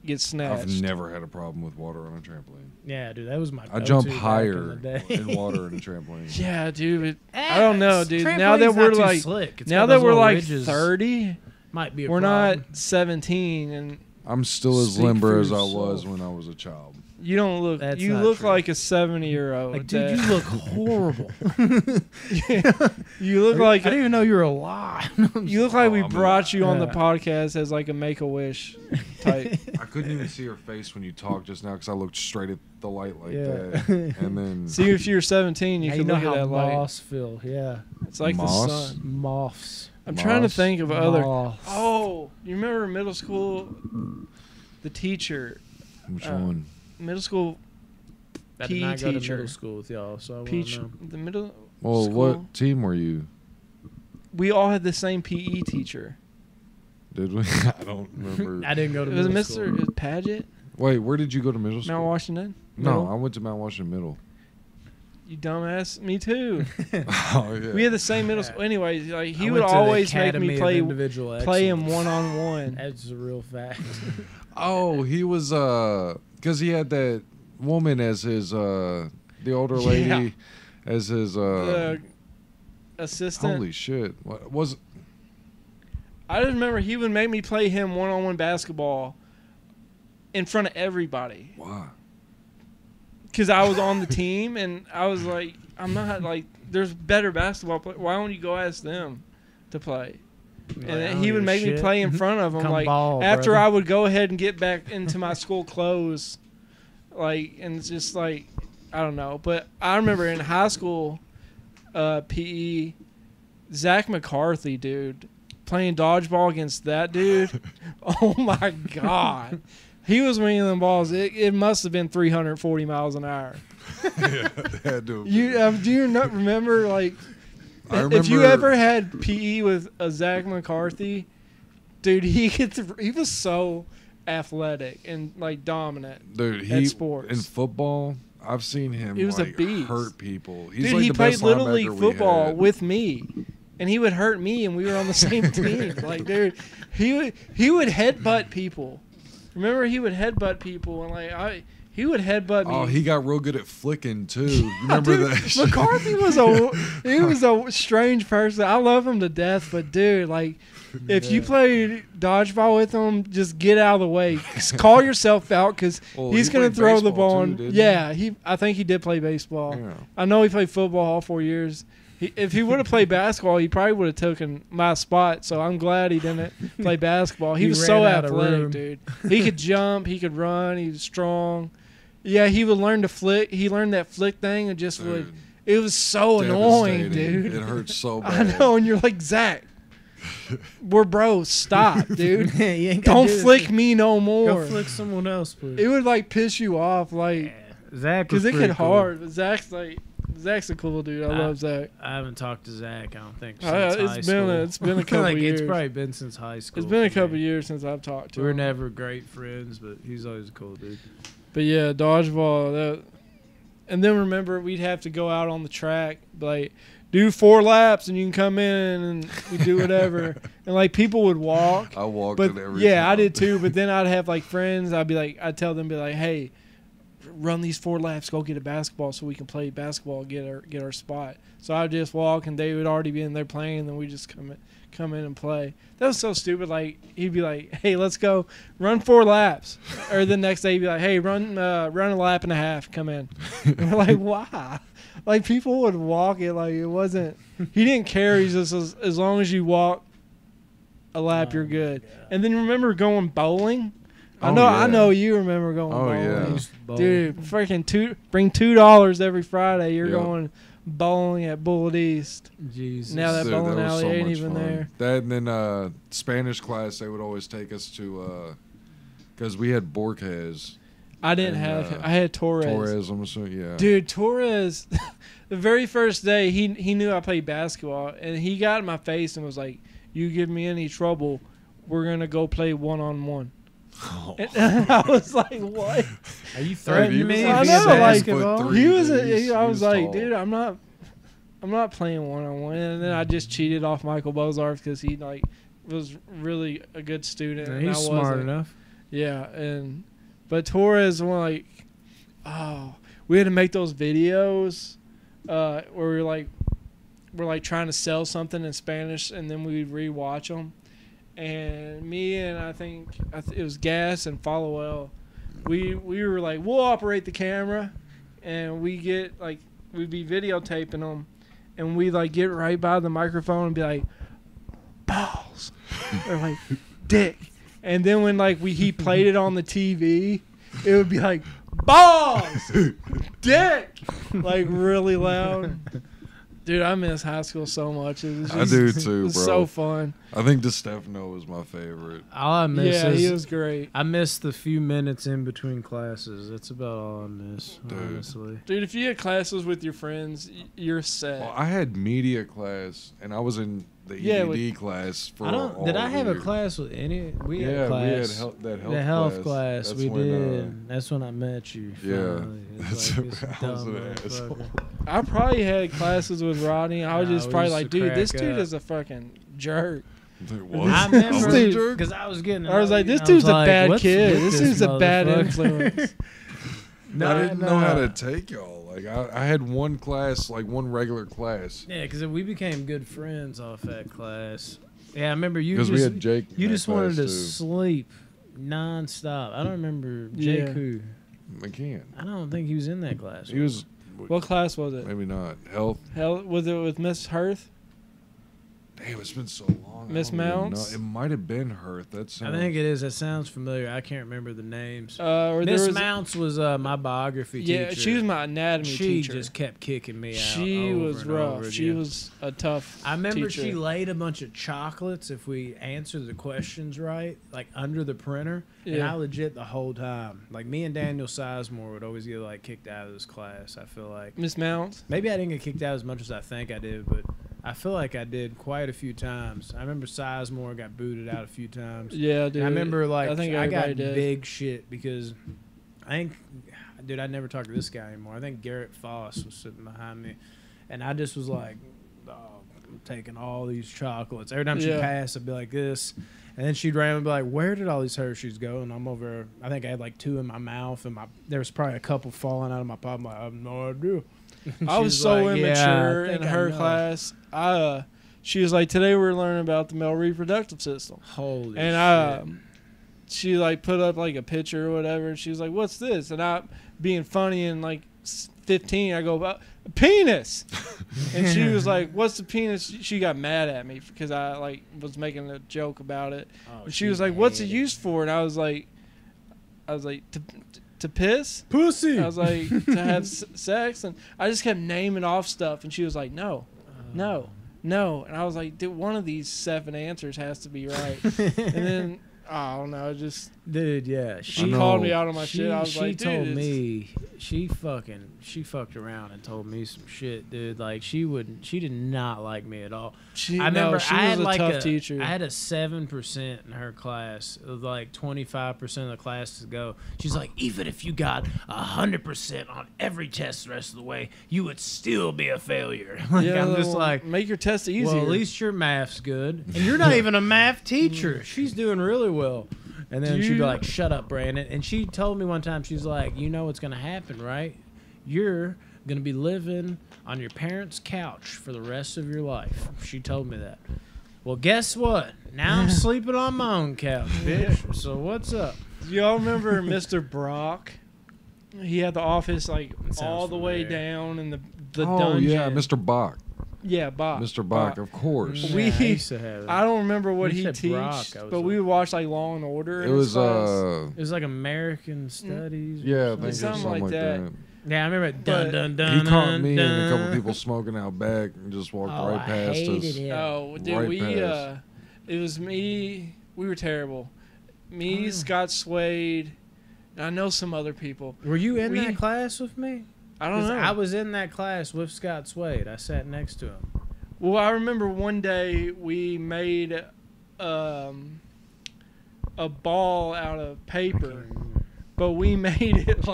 get snatched. I've never had a problem with water on a trampoline. Yeah, dude, that was my. I go-to jump back in higher the day. in water in a trampoline. Yeah, dude. I don't know, dude. Trampoline's Now that not we're too slick. It's now got that those we're little like ridges. 30, might be a we're problem. not 17, and I'm still as Speak limber for as I yourself. was when I was a child. You don't look. That's You not look true. like a 70-year-old. Like, dude, you look horrible. You look like I didn't even know you were alive. you look like we I'm brought you on the Yeah. podcast as like a Make-A-Wish type. I couldn't even see her face when you talked just now because I looked straight at the light like Yeah. that. And then See, if you were 17, you Yeah, could know look at how that light. moths feel. Yeah, It's like Moss? the sun. moths. I'm trying to Moss? think of other. Moths. Oh, you remember middle school? The teacher, which one? middle school I PE did not go to teacher. middle school with y'all, so I won't peach. know. The middle. Well, school. what team were you? We all had the same PE teacher. Did we? I don't remember. I didn't go to It was middle Mr. school. it was Paget, Wait, where did you go to middle school? Mount Washington. No, Middle? I went to Mount Washington Middle. You dumbass. Me too. Oh yeah. We had the same middle school. Anyways, like he I would went to the always make Academy me of play Individual play him Excellence. one-on-one. That's a real fact. Oh, he was because he had that woman as his the older lady Yeah. as his Assistant. holy shit. What was I just remember he would make me play him one-on-one basketball in front of everybody wow. because I was on the team and I was like, I'm not like there's better basketball players. Why don't you go ask them to play? Like, And I then don't he would give a make me shit. play in front of him, Come like ball, after brother. I would go ahead and get back into my school clothes, like, and it's just like I don't know. But I remember in high school, PE, Zach McCarthy, dude, playing dodgeball against that dude. Oh my god, he was winging them balls. It must have been 340 miles an hour. Yeah, they had to have You been. do you not remember like? I If you remember- ever had PE with a Zach McCarthy, dude, he was so athletic and like dominant. Dude, at he sports. in football, I've seen him He was a like beast. hurt people. He's Dude, like he the played best little linebacker league we football had. with me, and he would hurt me, and we were on the same team. Like, dude, he would headbutt people. Remember, he would headbutt people, and like he would headbutt me. Oh, he got real good at flicking too. You remember Dude, that? McCarthy was a strange person. I love him to death, but dude, like if you played dodgeball with him, just get out of the way. Just call yourself out because Well, he's he gonna played throw the baseball ball. too, And, didn't yeah, I think he did play baseball. Yeah. I know he played football all 4 years. If he would have played basketball, he probably would have taken my spot. So I'm glad he didn't play basketball. He He was so ran out of athletic, room. dude. He could jump. He could run. He was strong. Yeah, he would learn to flick. He learned that flick thing and just would. Dude, It was so annoying, devastating. dude. It hurts so I bad. know, and you're like, Zach, we're bros. Stop, dude. Yeah, you ain't gonna Don't do this. flick me no Go more. flick someone else, please. It would like piss you off, like, Zach was because it pretty get cool. hard. But Zach's a cool dude. I love Zach. I haven't talked to Zach. I don't think since It's high been school. it's been a couple like years. it's probably been since high school. It's been a for couple me. years since I've talked to We were him. never great friends, but he's always a cool dude. But yeah, dodgeball. And then remember, we'd have to go out on the track, like do 4 laps, and you can come in and we do whatever. And like people would walk. I walked But it every yeah, time. I did too. But then I'd have like friends. I'd tell them, be like, hey, run these 4 laps, go get a basketball so we can play basketball, and get our spot. So I'd just walk, and they would already be in there playing, and then we just come in and play. That was so stupid. Like he'd be like, hey, let's go run 4 laps, or the next day he'd be like, hey, run a lap and a half, come in. And we're like, why? Like people would walk it like it wasn't. He didn't care. He's just as long as you walk a lap, you're good. And then remember going bowling. I Oh, know. I yeah. know you remember going Oh, bowling. yeah. Dude, freaking bring $2 every Friday. You're Yep. going bowling at Bullitt East. Jesus. Now that Dude, bowling was alley so ain't much even fun. there. That and then Spanish class, they would always take us to because we had Borges, I didn't And, have him. I had Torres. Torres. I'm assuming, yeah. Dude, Torres, the very first day, he knew I played basketball, and he got in my face and was like, you give me any trouble, we're going to go play one-on-one. Oh. And I was like, what? Are you Dude, threatening he me? was I like know, like, 6'3", He was. dude. I was like, tall. dude, I'm not playing one-on-one. And then I just cheated off Michael Bozarth because he like was really a good student. Yeah, and he's I smart wasn't. enough. Yeah, but Torres was like, oh, we had to make those videos where we're like trying to sell something in Spanish, and then we'd rewatch them. and me and I think it was Gas and Followell. We were like, we'll operate the camera, and we'd be videotaping them, and we like get right by the microphone and be like, balls, or like dick, and then when like he played it on the TV, it would be like balls, dick, like really loud. Dude, I miss high school so much. I do too, it was bro. so fun. I think DeStefano was my favorite. All I miss is he was great. I miss the few minutes in between classes. That's about all I miss, honestly. Dude, if you had classes with your friends, you're set. Well, I had media class, and I was in the ED class for Did I have a class with any? We had class. We had the health class. That's We when, did. That's when I met you. Finally. That's like, this I was dumb an asshole. motherfucker. I probably had classes with Rodney. I was just we probably used like, to dude, this crack dude up. is a fucking jerk. What? I remember Dude. because I was getting. I was like, this I dude's was a like, bad what's kid. with This dude's a bad motherfucker? influence. I didn't know how to take y'all. Like I had one class, like one regular class. Yeah, because we became good friends off that class. Yeah, I remember you. Because we had Jake. You in that just wanted class, to too. sleep nonstop. I don't remember Jake Yeah. who. McCann. I don't think he was in that class. He was. What class was it? Maybe not. Health. Hell, was it with Miss Hirth? Damn, it's been so long. Miss I don't even Mounts? know. It might have been her. I think it is. That sounds familiar. I can't remember the names. Or Miss there was, Mounts was my biography teacher. yeah, she was my anatomy She teacher. just kept kicking me out. She over was and over rough. She again. was a tough I remember teacher. she laid a bunch of chocolates if we answered the questions right, like under the printer. And Yeah. I legit the whole time, like me and Daniel Sizemore would always get like kicked out of this class. I feel like Miss Mounts. maybe I didn't get kicked out as much as I think I did, but I feel like I did quite a few times. I remember Sizemore got booted out a few times. Yeah, dude. And I remember like I think I got everybody did. big shit because I think, dude, I never talked to this guy anymore. I think Garrett Foss was sitting behind me, and I just was like, oh, I'm taking all these chocolates. Every time she Yeah. passed, I'd be like this, and then she'd randomly be like, where did all these Hershey's go? And I'm over. I think I had like 2 in my mouth, and there was probably a couple falling out of my pocket. I'm like, I have no idea. I was She's so like, immature "Yeah, I in think I her know." class. She was like, today we're learning about the male reproductive system. Holy And shit. she like put up like a picture or whatever, and she was like, what's this? And I, being funny and like 15, I go, a penis. And she was like, what's the penis? She got mad at me because I like was making a joke about it. Oh, And she was like, what's it hated used for? And I was like, to piss? pussy. I was like, to have sex? And I just kept naming off stuff, and she was like, no. And I was like, dude, one of these 7 answers has to be right. And then, I don't know, just Dude, yeah. she know. called me out on my shit. I was she like, dude, told it's- me she fucked around and told me some shit, dude. Like she did not like me at all. she, I remember she I was had a like tough teacher. I had a 7% in her class. It was like 25% of the class to go. She's like, even if you got 100% on every test the rest of the way, you would still be a failure. Like, yeah, I'm just well, like, make your test easier. well, at least your math's good, and you're not even a math teacher. She's doing really well. And then she'd be like, shut up, Brandon. And she told me one time, she's like, you know what's going to happen, right? You're going to be living on your parents' couch for the rest of your life. She told me that. Well, guess what? Now I'm sleeping on my own couch, bitch. So what's up? Y'all remember Mr. Brock? He had the office like That sounds all the way familiar. down in the Oh dungeon. yeah, Mr. Bach. Yeah, Bach. Mr. Bach, of course. Yeah, We- I used to have it. I don't remember what You he said teach, Brock, I was but like- we would watch like Law and Order. It in his was class. It was like American Studies. or yeah, I something. think it was Something something like like that. that. Yeah, I remember it. Dun, But dun, dun, He caught dun, me and a couple dun. people smoking out back and just walked Oh, right I past hated us. him. Oh, dude, Right we past. it was me. We were terrible. Me, Oh. Scott Swade, and I know some other people. Were you in We- that class with me? I don't 'Cause know. I was in that class with Scott Swade. I sat next to him. Well, I remember one day we made a ball out of paper, but we made it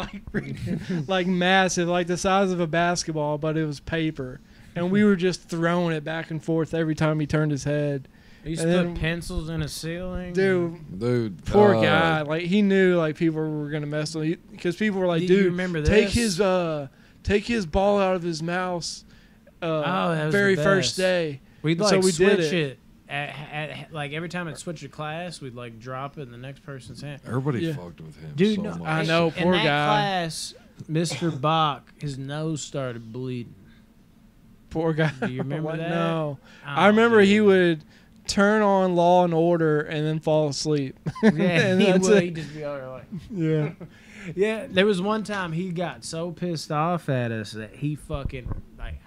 like massive, like the size of a basketball, but it was paper, and we were just throwing it back and forth every time he turned his head. You used And to then- put pencils in a ceiling. Dude, Poor guy. Like he knew like people were gonna mess with him because people were like, Do you dude, remember take this? take his ball out of his mouse. that was Very the first best. day. We'd So like we did switch it. it. like every time I'd switch a class, we'd like drop it in the next person's hand. Everybody fucked with him. Dude, so no, much. I know, poor in that guy. class, Mr. Bach, his nose started bleeding. Poor guy. Do you remember What? that? No. Oh, I remember he dude. would turn on Law and Order and then fall asleep. Yeah, And he that's would. it. He'd just be over like. Yeah. Yeah, there was one time he got so pissed off at us that he fucking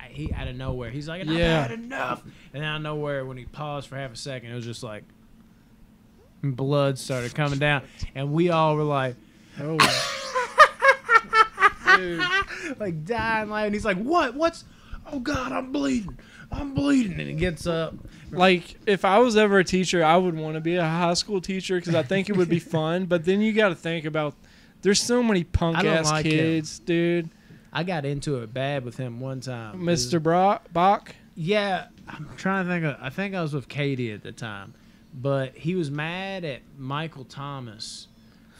he out of nowhere. He's like, I've had enough. And out of nowhere, when he paused for half a second, it was just like blood started coming down, and we all were like, Oh. Dude. like dying laughing. He's like, what? What's? Oh God, I'm bleeding. I'm bleeding. And he gets up. Like, if I was ever a teacher, I would want to be a high school teacher because I think it would be fun. But then you got to think about, there's so many punk ass like kids, dude. I got into it bad with him one time. Mr. Bach. Yeah, I'm trying to think of. I think I was with Katie at the time, but he was mad at Michael Thomas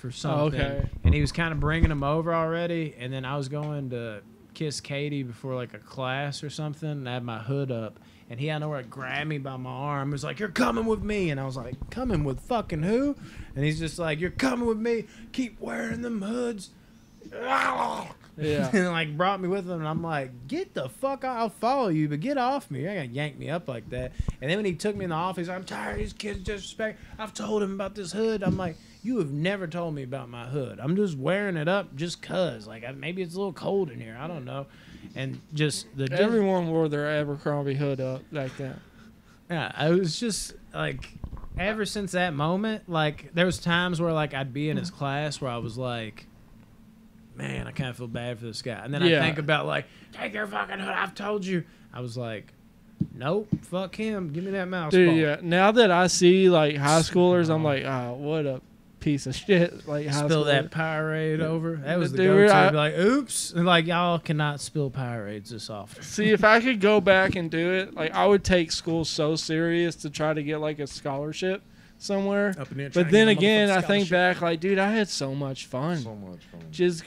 for something, okay. and he was kind of bringing him over already. And then I was going to kiss Katie before like a class or something, and I had my hood up, and he out of nowhere grabbed me by my arm. He was like, "You're coming with me," and I was like, "Coming with fucking who?" And he's just like, "You're coming with me. Keep wearing them hoods." Yeah. And like brought me with him, and I'm like, get the fuck out, I'll follow you, but get off me. You're not gonna yank me up like that. And then when he took me in the office, I'm tired of these kids disrespect. I've told him about this hood. I'm like, you have never told me about my hood. I'm just wearing it up just cause. Like maybe it's a little cold in here. I don't know. And just Everyone wore their Abercrombie hood up like that. yeah, I was just like, ever since that moment, like there was times where like I'd be in his class where I was like, man, I kind of feel bad for this guy. And then I think about like, take your fucking hood. I've told you. I was like, nope, fuck him. Give me that mouse Dude, ball. yeah. Now that I see like high schoolers, I'm like, what a piece of shit. Like high Spill schoolers. that Powerade over. That was the Dude, go-to. Be like, oops. And like, y'all cannot spill Powerades this often. See, if I could go back and do it, like I would take school so serious to try to get like a scholarship somewhere. Up in there trying But to then get a again, I motherfucking think scholarship. back, like, dude, I had so much fun. So much fun. Just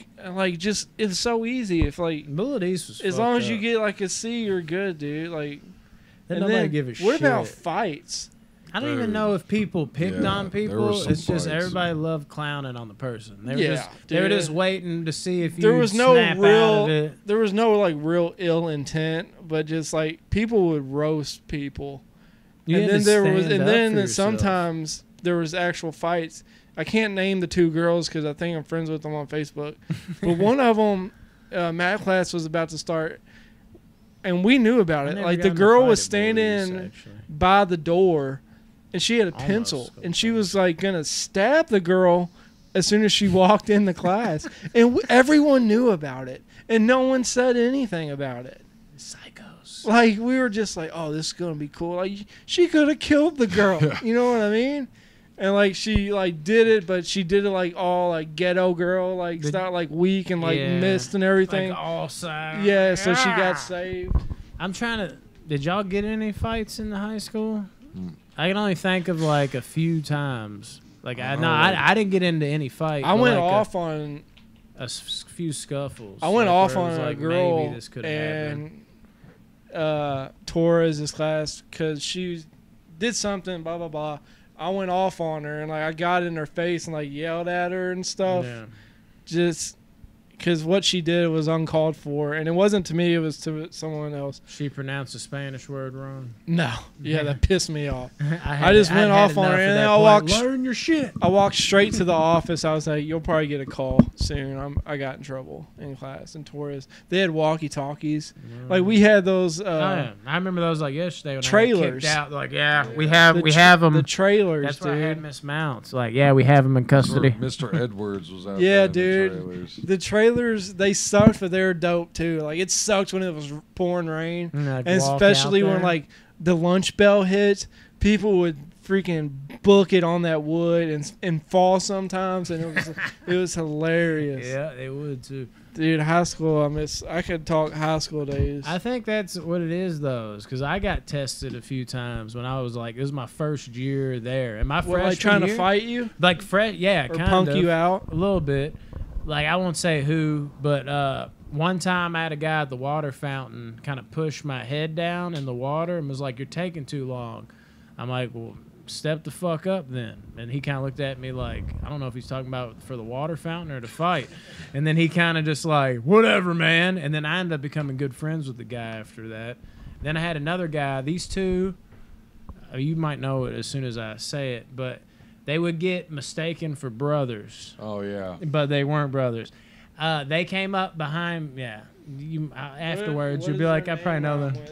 it's so easy. If like, Bullet East was as long fucked as you up. get like a C, you're good, dude. Like, Then and nobody then give a what shit. about fights? I don't even Dude. know if people picked Yeah, on there people. was some It's just fights. everybody loved clowning on the person. They were Yeah, just they were dude. just waiting to see if you There was no snap out of real, it. there was no like real ill intent, but just like people would roast people. You And had then to there was, stand and up then for yourself. sometimes there was actual fights. I can't name the two girls because I think I'm friends with them on Facebook. But one of them, math class was about to start, and we knew about I it. never Like got the in a girl fight was at Bullet East, standing actually. by the door, and she had a Almost pencil, got and she fight. was like gonna stab the girl as soon as she walked in the class, and everyone knew about it, and no one said anything about it. Psychos. Like we were just like, oh, this is gonna be cool. Like she could have killed the girl. You know what I mean? And like she like did it, but she did it like all like ghetto girl, like The- start like weak and like Yeah. missed and everything. Like all sides. Yeah, so she got saved. I'm trying to. Did y'all get any fights in the high school? Mm. I can only think of like a few times. Like Oh. I didn't get into any fight. I but, went like, off on few scuffles. I went like, off where it on was a like, girl maybe this could have happened. and Torres' class because she did something, blah blah blah. I went off on her and like I got in her face and like yelled at her and stuff, Yeah. just because what she did was uncalled for, and it wasn't to me; it was to someone else. She pronounced a Spanish word wrong. No, yeah, that pissed me off. I just went off on her, and then I walked. Learn your shit. I walked straight to the office. I was like, "You'll probably get a call soon." I got in trouble in class. And Torres, they had walkie-talkies. Like we had those Oh, yeah. I remember those like yesterday when I trailers. got kicked out. Like, yeah, we have them. The trailers, That's where I had dude. Miss Mounts. Like, yeah, we have them in custody. Mr. Edwards was out Yeah, there in dude. the trailers. The trailers, they sucked, but they were dope too. Like it sucked when it was pouring rain, Like, and walk especially out when there. like the lunch bell hit, people would freaking book it on that wood and fall sometimes, and it was hilarious. Yeah, they would too. Dude, high school, I could talk high school days. I think that's what it is, though, because I got tested a few times when I was like, it was my first year there, and my What, freshman like trying year, to fight you like yeah, or kind punk of, you out? a little bit. Like I won't say who, but one time I had a guy at the water fountain kind of push my head down in the water and was like, "You're taking too long." I'm like, well, step the fuck up then. And he kind of looked at me like, I don't know if he's talking about for the water fountain or to fight. And then he kind of just like, whatever, man. And then I ended up becoming good friends with the guy after that. Then I had another guy. These two, you might know it as soon as I say it, but they would get mistaken for brothers. Oh, yeah. But they weren't brothers. They came up behind, afterwards, you'd be like, I probably know them.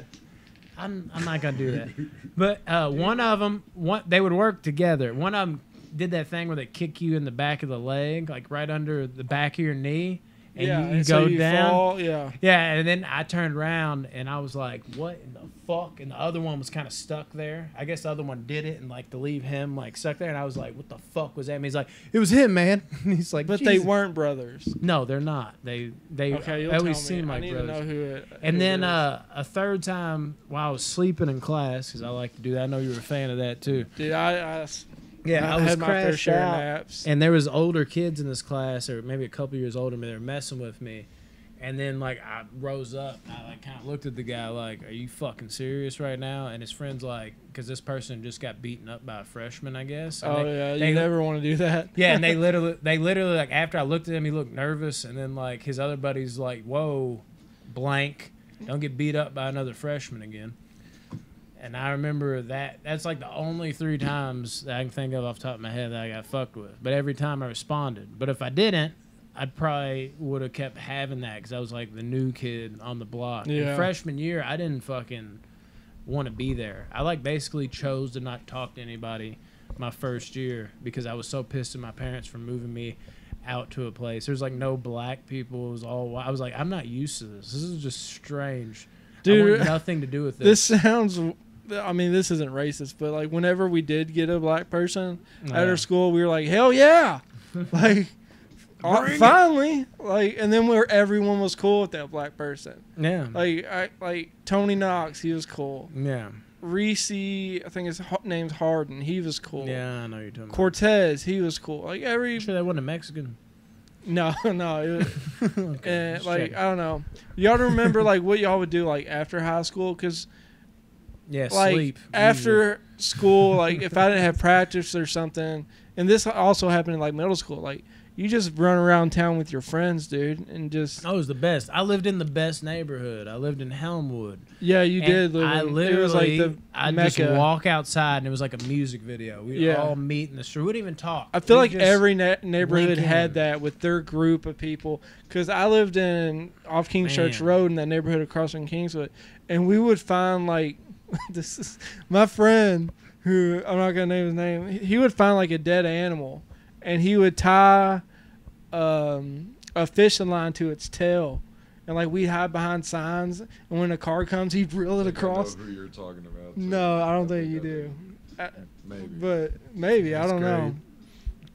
I'm not going to do that. But one of them, they would work together. One of them did that thing where they kick you in the back of the leg, like right under the back of your knee. And you go down. Fall, yeah. Yeah, and then I turned around and I was like, what in the fuck? And the other one was kind of stuck there. I guess the other one did it and like to leave him like stuck there. And I was like, what the fuck was that? And he's like, it was him, man. And he's like, but Jesus. they weren't brothers. No, they're not. They okay, always seem like I need brothers. to know who and then a third time while I was sleeping in class, because I like to do that. I know you were a fan of that too. Dude, I was had my fair crashed share of out. naps. And there was older kids in this class, or maybe a couple years older, but they were messing with me. And then, like, I rose up, and I, like, kind of looked at the guy, like, are you fucking serious right now? And his friend's like, because this person just got beaten up by a freshman, I guess. And you never want to do that. Yeah, and they literally, like, after I looked at him, he looked nervous. And then, like, his other buddy's like, whoa, blank, don't get beat up by another freshman again. And I remember that's, like, the only 3 times that I can think of off the top of my head that I got fucked with. But every time I responded. But if I didn't, I probably would have kept having that because I was like the new kid on the block. Yeah. In freshman year, I didn't fucking want to be there. I like basically chose to not talk to anybody my first year because I was so pissed at my parents for moving me out to a place. There's like no black people. It was all white. I was like, I'm not used to this. This is just strange. Dude, I want nothing to do with this. This sounds, I mean, this isn't racist, but like whenever we did get a black person at our school, we were like, hell yeah. Like, finally, like, and then everyone was cool with that black person. Yeah. Like Tony Knox, he was cool. Yeah. Reese, I think his name's Harden, he was cool. Yeah, I know you're talking about. Cortez, he was cool. Like I'm sure that wasn't a Mexican. No. It was, Okay, like, I don't know. Y'all remember like what y'all would do like after high school? Because yeah, like sleep. after school, like if I didn't have practice or something, and this also happened in like middle school, like you just run around town with your friends, dude, and just. I was the best. I lived in the best neighborhood. I lived in Helmwood. Yeah, you And did. I literally, it was like the I'd Mecca. just walk outside and it was like a music video. We'd all meet in the street. We wouldn't even talk. I feel We'd like just every neighborhood link had in. that with their group of people. Because I lived off Kings Church Man. Road in that neighborhood across from Kingswood, and we would find like this is my friend who I'm not gonna name his name. He would find like a dead animal, and he would tie a fishing line to its tail, and like we hide behind signs, and when a car comes, he'd reel it across. I know who you're talking about. No, I don't think you do. Maybe. But maybe I don't know.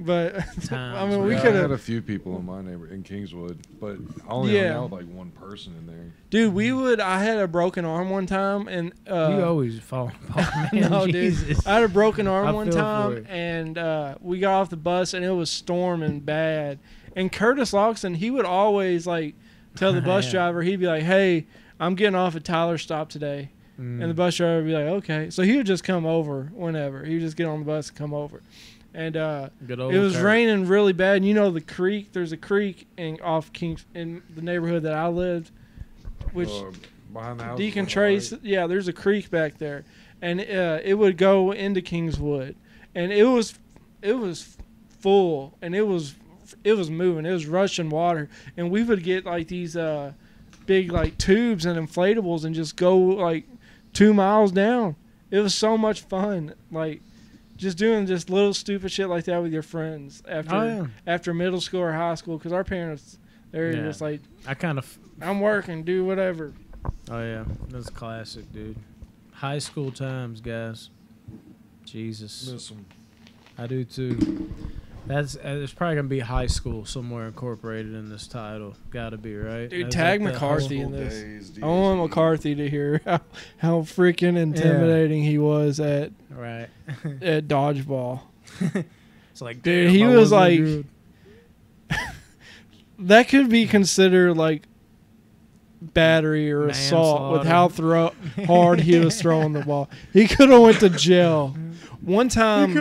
But I mean, we I could had have. a few people in my neighborhood in Kingswood, but I only hung out with like one person in there. Dude, I had a broken arm one time, and You always fall apart, man. no, Jesus. dude, I had a broken arm I one feel for time, you. and we got off the bus, and it was storming bad. And Curtis Loxton, he would always like tell the bus Yeah. driver, he'd be like, "Hey, I'm getting off at Tyler Stop today," and the bus driver would be like, "Okay." So he would just come over whenever. He would just get on the bus and come over. And Good old it was Kurt. raining really bad. And you know the creek. There's a creek in the neighborhood that I lived, which Behind the house. Deacon Trace. Yeah, there's a creek back there, and it would go into Kingswood, and it was full, and it was moving. It was rushing water, and we would get like these big like tubes and inflatables and just go like 2 miles down. It was so much fun, like. Just doing just little stupid shit like that with your friends after middle school or high school, because our parents, they're just like, I'm working, do whatever. Oh yeah, that's classic, dude. High school times, guys. Jesus, Miss 'em. I do too. There's probably gonna be high school somewhere incorporated in this title. Gotta be, right? Dude, That's tag like the McCarthy whole- in this. Days, I want McCarthy to hear how freaking intimidating he was at Right. at dodgeball. It's like, Dude, damn, he I was wasn't like, good. that could be considered like battery or assault with Manslaughter. how hard he was throwing the ball. He could have went to jail. One time,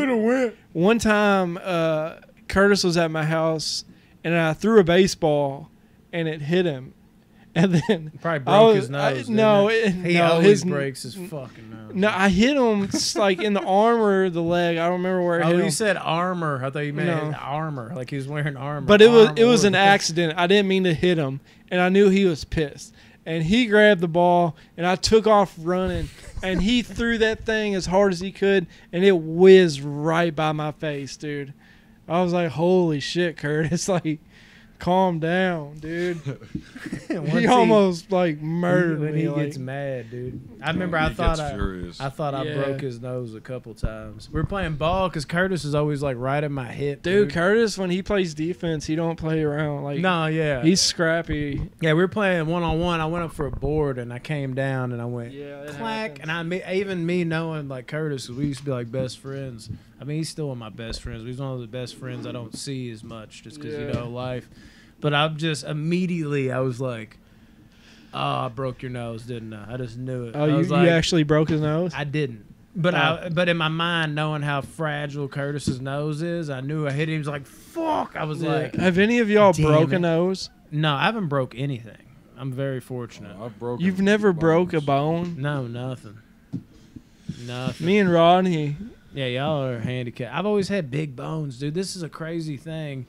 Curtis was at my house, and I threw a baseball, and it hit him. And then Probably broke his nose. He He always his breaks his fucking nose. No, I hit him like in the arm or the leg. I don't remember where it hit Oh, him. you said armor. I thought you meant No. armor, like he was wearing armor. But it was an Armor. accident. I didn't mean to hit him, and I knew he was pissed. And he grabbed the ball, and I took off running, and he threw that thing as hard as he could, and it whizzed right by my face, dude. I was like, "Holy shit, Curtis!" Like, calm down, dude. He almost like murdered when me. he like, gets mad, dude. I remember He I thought gets furious. I thought I Yeah. broke his nose a couple times. We were playing ball because Curtis is always like right at my hip, dude, Curtis, when he plays defense, he don't play around. Like, No, yeah, he's scrappy. yeah. We were playing 1-on-1. I went up for a board and I came down and I went Yeah, it clack. happens. And even me knowing like Curtis, 'cause we used to be like best friends. I mean, he's still one of my best friends. He's one of the best friends I don't see as much just because Yeah. life. But I'm just immediately I was like, "Oh, I broke your nose, didn't I?" I just knew it. Oh, I you was like, actually broke his nose? I didn't. But Oh. but in my mind, knowing how fragile Curtis's nose is, I knew I hit him. He was like, "Fuck!" I was like, have any of y'all damn broke a it. nose? "No, I haven't broke anything. I'm very fortunate. I've broken You've never broke a bones. bone? No, nothing. Nothing. Me and Rodney, Yeah, y'all are handicapped. I've always had big bones, dude. This is a crazy thing.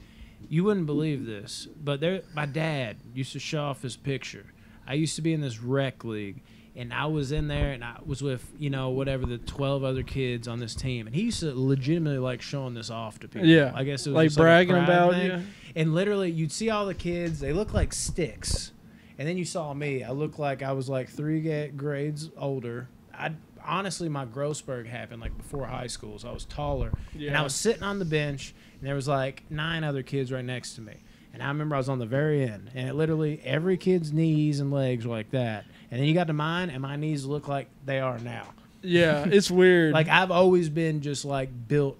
You wouldn't believe this, but my dad used to show off his picture. I used to be in this rec league, and I was in there, and I was with, whatever, the 12 other kids on this team. And he used to legitimately like showing this off to people. Yeah. I guess it was like just like a bragging pride about thing. you. And literally, you'd see all the kids. They look like sticks. And then you saw me. I looked like I was like 3 grades older. Honestly, my growth spurt happened like before high school, so I was taller. And I Yeah. was sitting on the bench, and there was like 9 other kids right next to me. And I remember I was on the very end, and it literally every kid's knees and legs were like that. And then you got to mine, and my knees look like they are now. Yeah, it's weird. Like I've always been just like built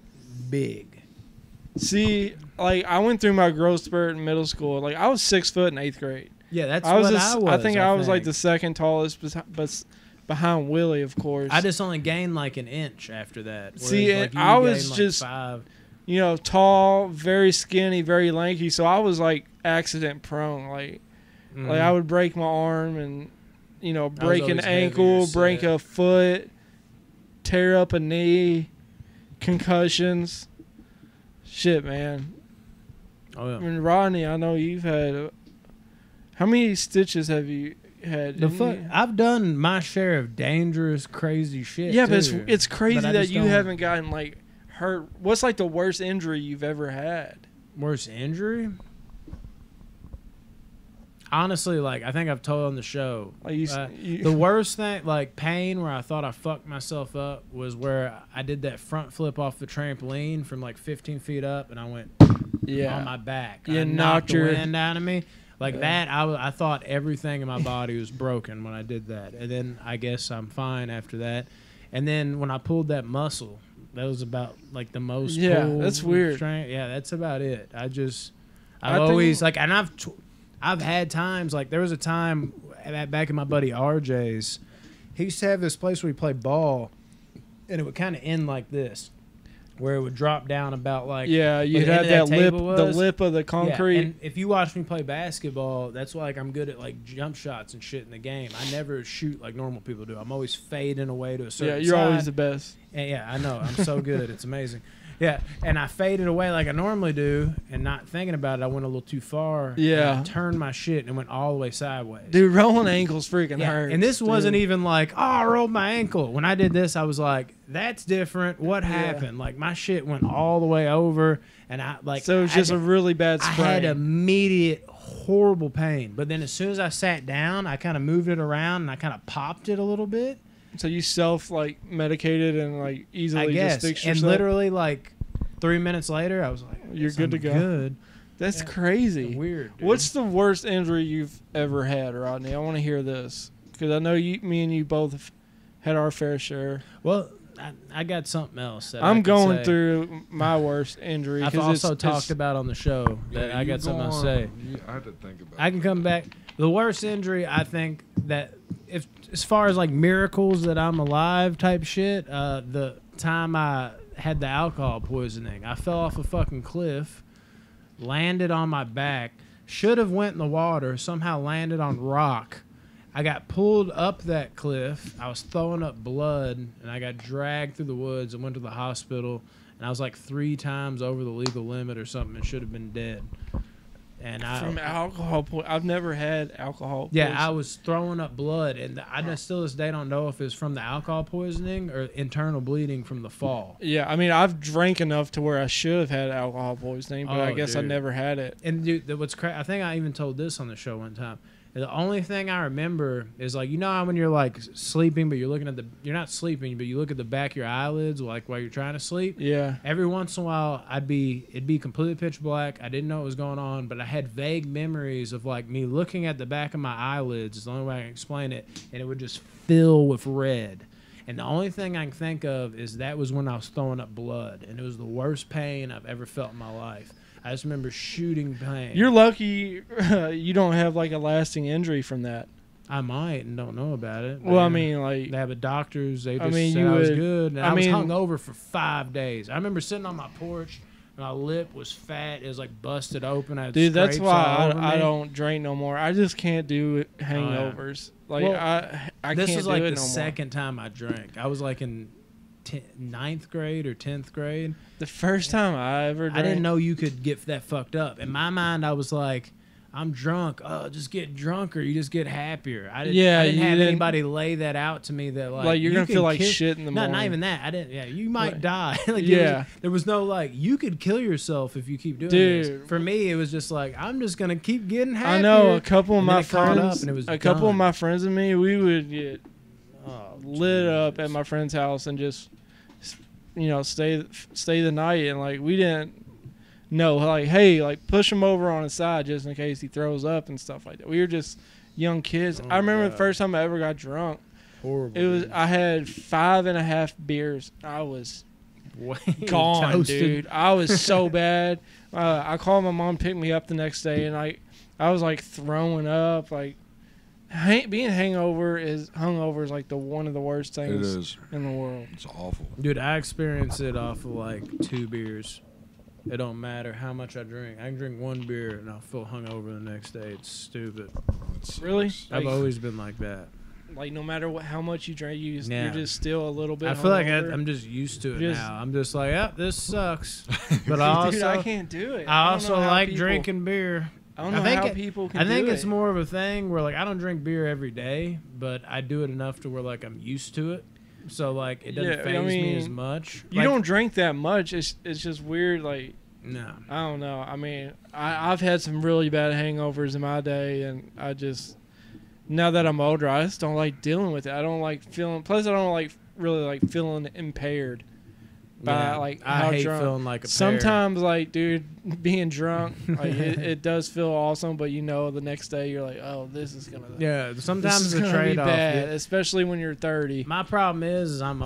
big. See, like I went through my growth spurt in middle school. Like I was 6 foot in 8th grade. Yeah, that's I was. what just- I was. I think I was like the second tallest, but behind Willie, of course. I just only gained like an inch after that. See, whereas, like, you I was gained, like, just- 5. Tall, very skinny, very lanky. So I was like accident prone. Like I would break my arm and break an always ankle, heavier break set. a foot, tear up a knee, concussions. Shit, man. Oh yeah. I mean, Rodney, I know you've had. How many stitches have you had? Didn't you? I've done my share of dangerous, crazy shit. Yeah, but too. it's crazy But I that just you don't- haven't gotten like hurt. What's like the worst injury you've ever had? Worst injury. Honestly, like I think I've told on the show, Like you, the worst thing, like pain, where I thought I fucked myself up, was where I did that front flip off the trampoline from like 15 feet up, and I went on my back. You I knocked knocked the your- wind out of me. Like Yeah. that, I thought everything in my body was broken when I did that, and then I guess I'm fine after that. And then when I pulled that muscle, that was about like the most. Yeah, pull that's weird. strength. Yeah, that's about it. I I've think- always like, and I've had times like there was a time back in my buddy RJ's. He used to have this place where he played ball, and it would kind of end like this, where it would drop down about like Yeah, you where the had end that of that lip, table the was. lip of the concrete. Yeah, and if you watch me play basketball, that's why like I'm good at like jump shots and shit in the game. I never shoot like normal people do. I'm always fading away to a certain Yeah, you're always side. the best. And yeah, I know. I'm so good. It's amazing. Yeah, and I faded away like I normally do, and not thinking about it, I went a little too far. Yeah. and I turned my shit and went all the way sideways. Dude, rolling ankles freaking Yeah, hurts. and this wasn't dude. even like, oh, I rolled my ankle. When I did this, I was like, that's different. What happened? Like my shit went all the way over, and I like. So it was just a really bad I sprain. had immediate horrible pain, but then as soon as I sat down, I kind of moved it around and I kind of popped it a little bit. So you self like medicated and like easily I just guess, fixed and yourself. literally like 3 minutes later, I was like, I You're guess good to I'm go. Good. That's Yeah. crazy. Weird. Dude. What's the worst injury you've ever had, Rodney? I want to hear this because I know me and you both have had our fair share. Well, I got something else. That I'm going through my worst injury. I've also talked about on the show that I got something to say. I had to think about. I can come back. The worst injury, I think that if as far as like miracles that I'm alive type shit, the time I had the alcohol poisoning, I fell off a fucking cliff, landed on my back, should have went in the water, somehow landed on rock. I got pulled up that cliff. I was throwing up blood, and I got dragged through the woods and went to the hospital. And I was like 3 times over the legal limit or something and should have been dead. And from alcohol I've never had alcohol poisoning. I was throwing up blood, and I just still to this day don't know if it's from the alcohol poisoning or internal bleeding from the fall. Yeah, I mean, I've drank enough to where I should have had alcohol poisoning, but I guess I never had it. And dude, what's I think I even told this on the show one time. The only thing I remember is like, you know how when you're like sleeping, but you're looking at you're not sleeping, but you look at the back of your eyelids like while you're trying to sleep. Yeah. Every once in a while, it'd be completely pitch black. I didn't know what was going on, but I had vague memories of like me looking at the back of my eyelids. Is the only way I can explain it, and it would just fill with red. And the only thing I can think of is that was when I was throwing up blood, and it was the worst pain I've ever felt in my life. I just remember shooting pain. You're lucky you don't have like a lasting injury from that. I might and don't know about it. Well, I mean, like... They have a doctors. They just said I was good. And I was hung over for 5 days. I remember sitting on my porch, and my lip was fat. It was like busted open. I had Dude, that's scrapes why all over I me. don't drink no more. I just can't do hangovers. Like, well, I can't do it no more. This was like the second time I drank. I was like in 9th grade or 10th grade. The first time I ever drank. I didn't know you could get that fucked up. In my mind, I was like, I'm drunk. Oh, just get drunker. You just get happier. I didn't have anybody lay that out to me that like you're going to feel like shit in the morning. Not even that. I didn't. Yeah, you might die. Like, yeah. There was no like, you could kill yourself if you keep doing this. For me, it was just like, I'm just going to keep getting happier. I know a couple of my friends, of my friends and me, we would get lit up at my friend's house and just, stay the night, and like we didn't know, like, hey, like push him over on his side just in case he throws up and stuff like that. We were just young kids. I remember the first time I ever got drunk. Horrible. I had 5.5 beers. I was gone, toasted. Dude. I was so bad. I called my mom, picked me up the next day, and I was like throwing up. Like being hungover is like one of the worst things in the world. It's awful. Dude, I experienced it off of like 2 beers. It don't matter how much I drink. I can drink 1 beer and I'll feel hungover the next day. It's stupid. Really? I've always been like that. Like no matter how much you drink, you're just still a little bit. I feel like I'm just used to it now. I'm just like, this sucks. But I can't do it. I also like drinking beer. I don't know how people can do it. I think it's more of a thing where like I don't drink beer every day, but I do it enough to where like I'm used to it. So like it doesn't faze me as much. You don't drink that much. It's just weird. Like no, I don't know. I mean, I've had some really bad hangovers in my day, and I just now that I'm older, I just don't like dealing with it. I don't like feeling. Plus, I don't like really like feeling impaired. By like how I hate drunk. feeling like a sometimes like dude being drunk like it does feel awesome, but the next day you're like, oh, this is gonna sometimes it's a trade-off, especially when you're 30. My problem is I'm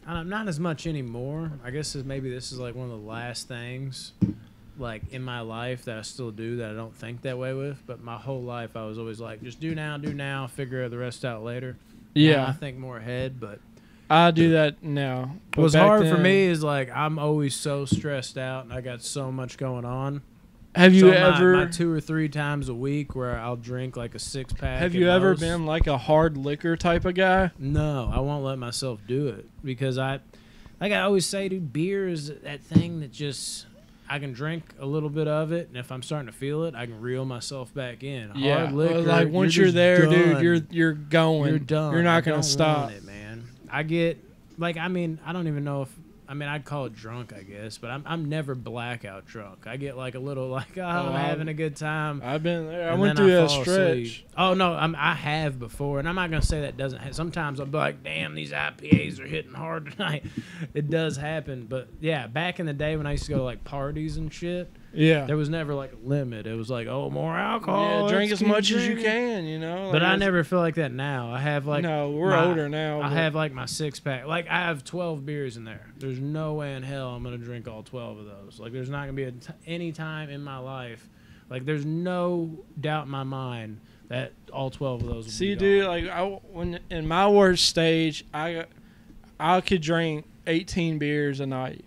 not as much anymore. I guess maybe this is like one of the last things like in my life that I still do that I don't think that way with, but my whole life I was always like, just do now, figure the rest out later. Now I think more ahead, but I do that now. What's hard for me is like I'm always so stressed out and I got so much going on. Have you ever my 2 or 3 times a week where I'll drink like a 6-pack? Have you ever been like a hard liquor type of guy? No, I won't let myself do it because I always say, dude, beer is that thing that just I can drink a little bit of it, and if I'm starting to feel it, I can reel myself back in. Hard liquor, like once you're there, done. dude, you're going. You're done. You're not gonna stop. It, man. I get like I don't even know if I'd call it drunk, I guess, but I'm never blackout drunk. I get like a little like I'm having a good time. I've been there. I went through that stretch. Asleep. Oh no, I have before, and I'm not gonna say that doesn't. Sometimes I'll be like, damn, these IPAs are hitting hard tonight. It does happen, but yeah, back in the day when I used to go to like parties and shit, Yeah. There was never like a limit. It was like, oh, more alcohol. Yeah, drink let's as keep much as you drinking. can, you know. But Like, I never feel like that now. I have like No, we're my- older now. I but- have like my 6-pack. Like I have 12 beers in there. There's no way in hell I'm gonna drink all 12 of those. Like there's not gonna be any time in my life. Like there's no doubt in my mind that all 12 of those. Will See, be dude, gone. like when in my worst stage, I could drink 18 beers a night,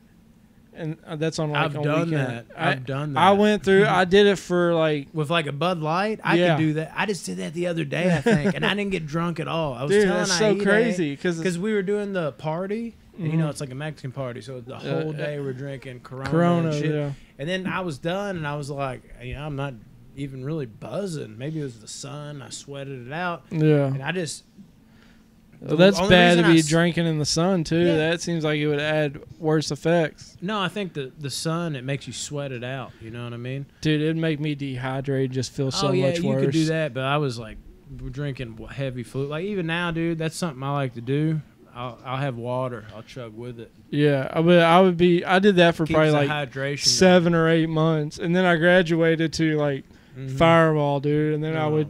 and that's on like I've on done weekend. that. I've done that. I went through. I did it for like. With like a Bud Light, I Yeah. could do that. I just did that the other day, I think, and I didn't get drunk at all. I was Dude, telling that's so Aida, crazy because we were doing the party, and you know Mhm. it's like a Mexican party, so the whole day we're drinking Corona, Corona. and shit. Yeah. And then I was done, and I was like, you know, I'm not even really buzzing. Maybe it was the sun. I sweated it out, Yeah. and I just. Well, that's only bad to reason be drinking in the sun too. Yeah. That seems like it would add worse effects. No, I think the sun, it makes you sweat it out. You know what I mean? Dude, it'd make me dehydrated. Just feel so oh yeah, much you worse. could do that, but I was like drinking heavy fluid. Like even now, dude, that's something I like to do. I'll have water. I'll chug with it. Yeah, I would be. I did that for Keeps probably the like hydration 7 or 8 months, and then I graduated to like going. Mhm. Fireball, dude, and then I would,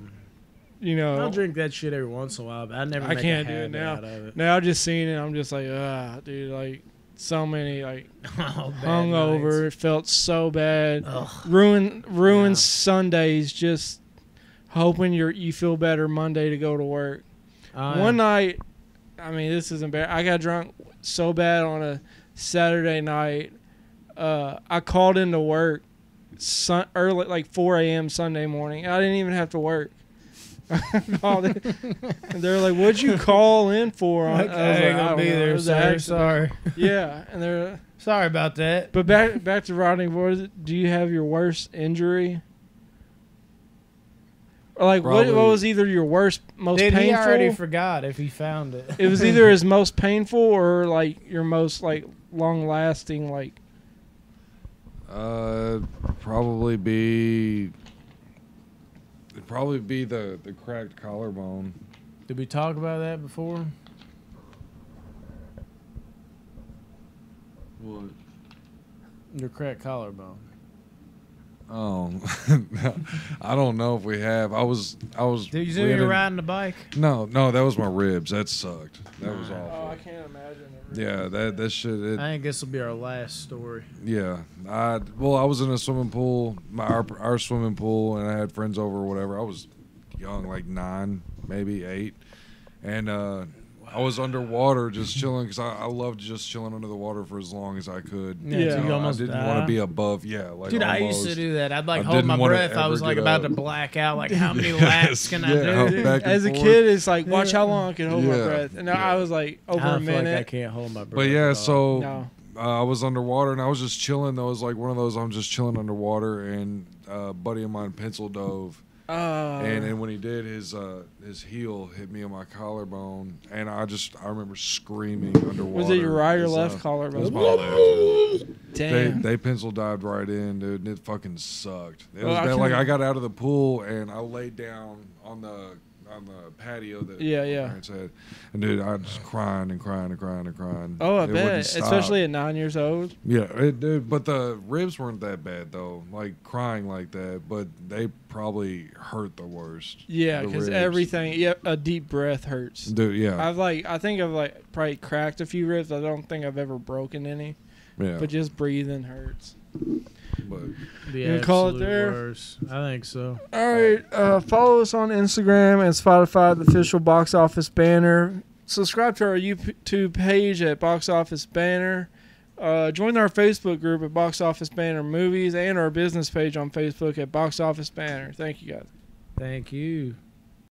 you know, I'll drink that shit every once in a while, but I never. I make can't a do it habit now. Out of it. now just seeing it, I'm just like, dude, like so many like Oh, bad hungover. nights. It felt so bad. Ugh. Ruined Yeah. Sundays. Just hoping you feel better Monday to go to work. Oh, One yeah. night, I mean, this is embarrassing. I got drunk so bad on a Saturday night. I called into work early, like 4 a.m. Sunday morning. I didn't even have to work. I called it. And they're like, "What'd you call in for?" I was ain't I gonna don't be know. It there, was an sir. accident. Sorry. Yeah, and they're. Sorry about that. But back to Rodney. What was it? Do you have your worst injury? Or like what Probably- was either your worst, most Dude, he painful? already forgot if he found it. It was either his most painful or like your most like long lasting like. Probably be. It'd probably be the cracked collarbone. Did we talk about that before? What? Your cracked collarbone. Oh, I don't know if we have. I was. Did you say we you were had a- riding the bike? No, that was my ribs. That sucked. That was Oh, awful. I can't imagine it. Yeah, that shit. It, I think this will be our last story. yeah, I was in a swimming pool, our swimming pool, and I had friends over or whatever. I was young, like 9, maybe 8, and I was underwater just chilling because I loved just chilling under the water for as long as I could. Yeah. so So you I almost didn't die. want to be above. Yeah, like Dude, I almost. used to do that. I'd like I hold my didn't wanna breath. I was ever like get about up. to black out. Like how many laps can I Yeah, do? back and As a forth. kid, it's like watch how long I can hold my Yeah. breath, and Yeah. I was like over I a don't feel like I minute. can't hold my breath. But yeah, at all. so No. I was underwater and I was just chilling. That was like one of those. I'm just chilling underwater, and a buddy of mine pencil dove, and when he did, his heel hit me on my collarbone, and I remember screaming underwater. was it your right or It's, left It was collarbone? my left. Damn. They pencil dived right in, dude, and it fucking sucked. It Well, was I bad. can- Like I got out of the pool and I laid down on the patio that Yeah, my yeah. parents had, and dude, I was crying and crying and crying and crying. Oh, I It bet, wouldn't stop. especially at 9 years old. Yeah, it did, but the ribs weren't that bad though, like crying like that. But they probably hurt the worst. Yeah, The because ribs. everything. Yeah, a deep breath hurts. Dude, yeah, I think I've like probably cracked a few ribs. I don't think I've ever broken any, yeah. but just breathing hurts. But The You gonna call it absolute there? worst. I think so. All right, follow us on Instagram and Spotify, the official Box Office Banner. Subscribe to our YouTube page at Box Office Banner. Join our Facebook group at Box Office Banner Movies and our business page on Facebook at Box Office Banner. Thank you, guys. Thank you.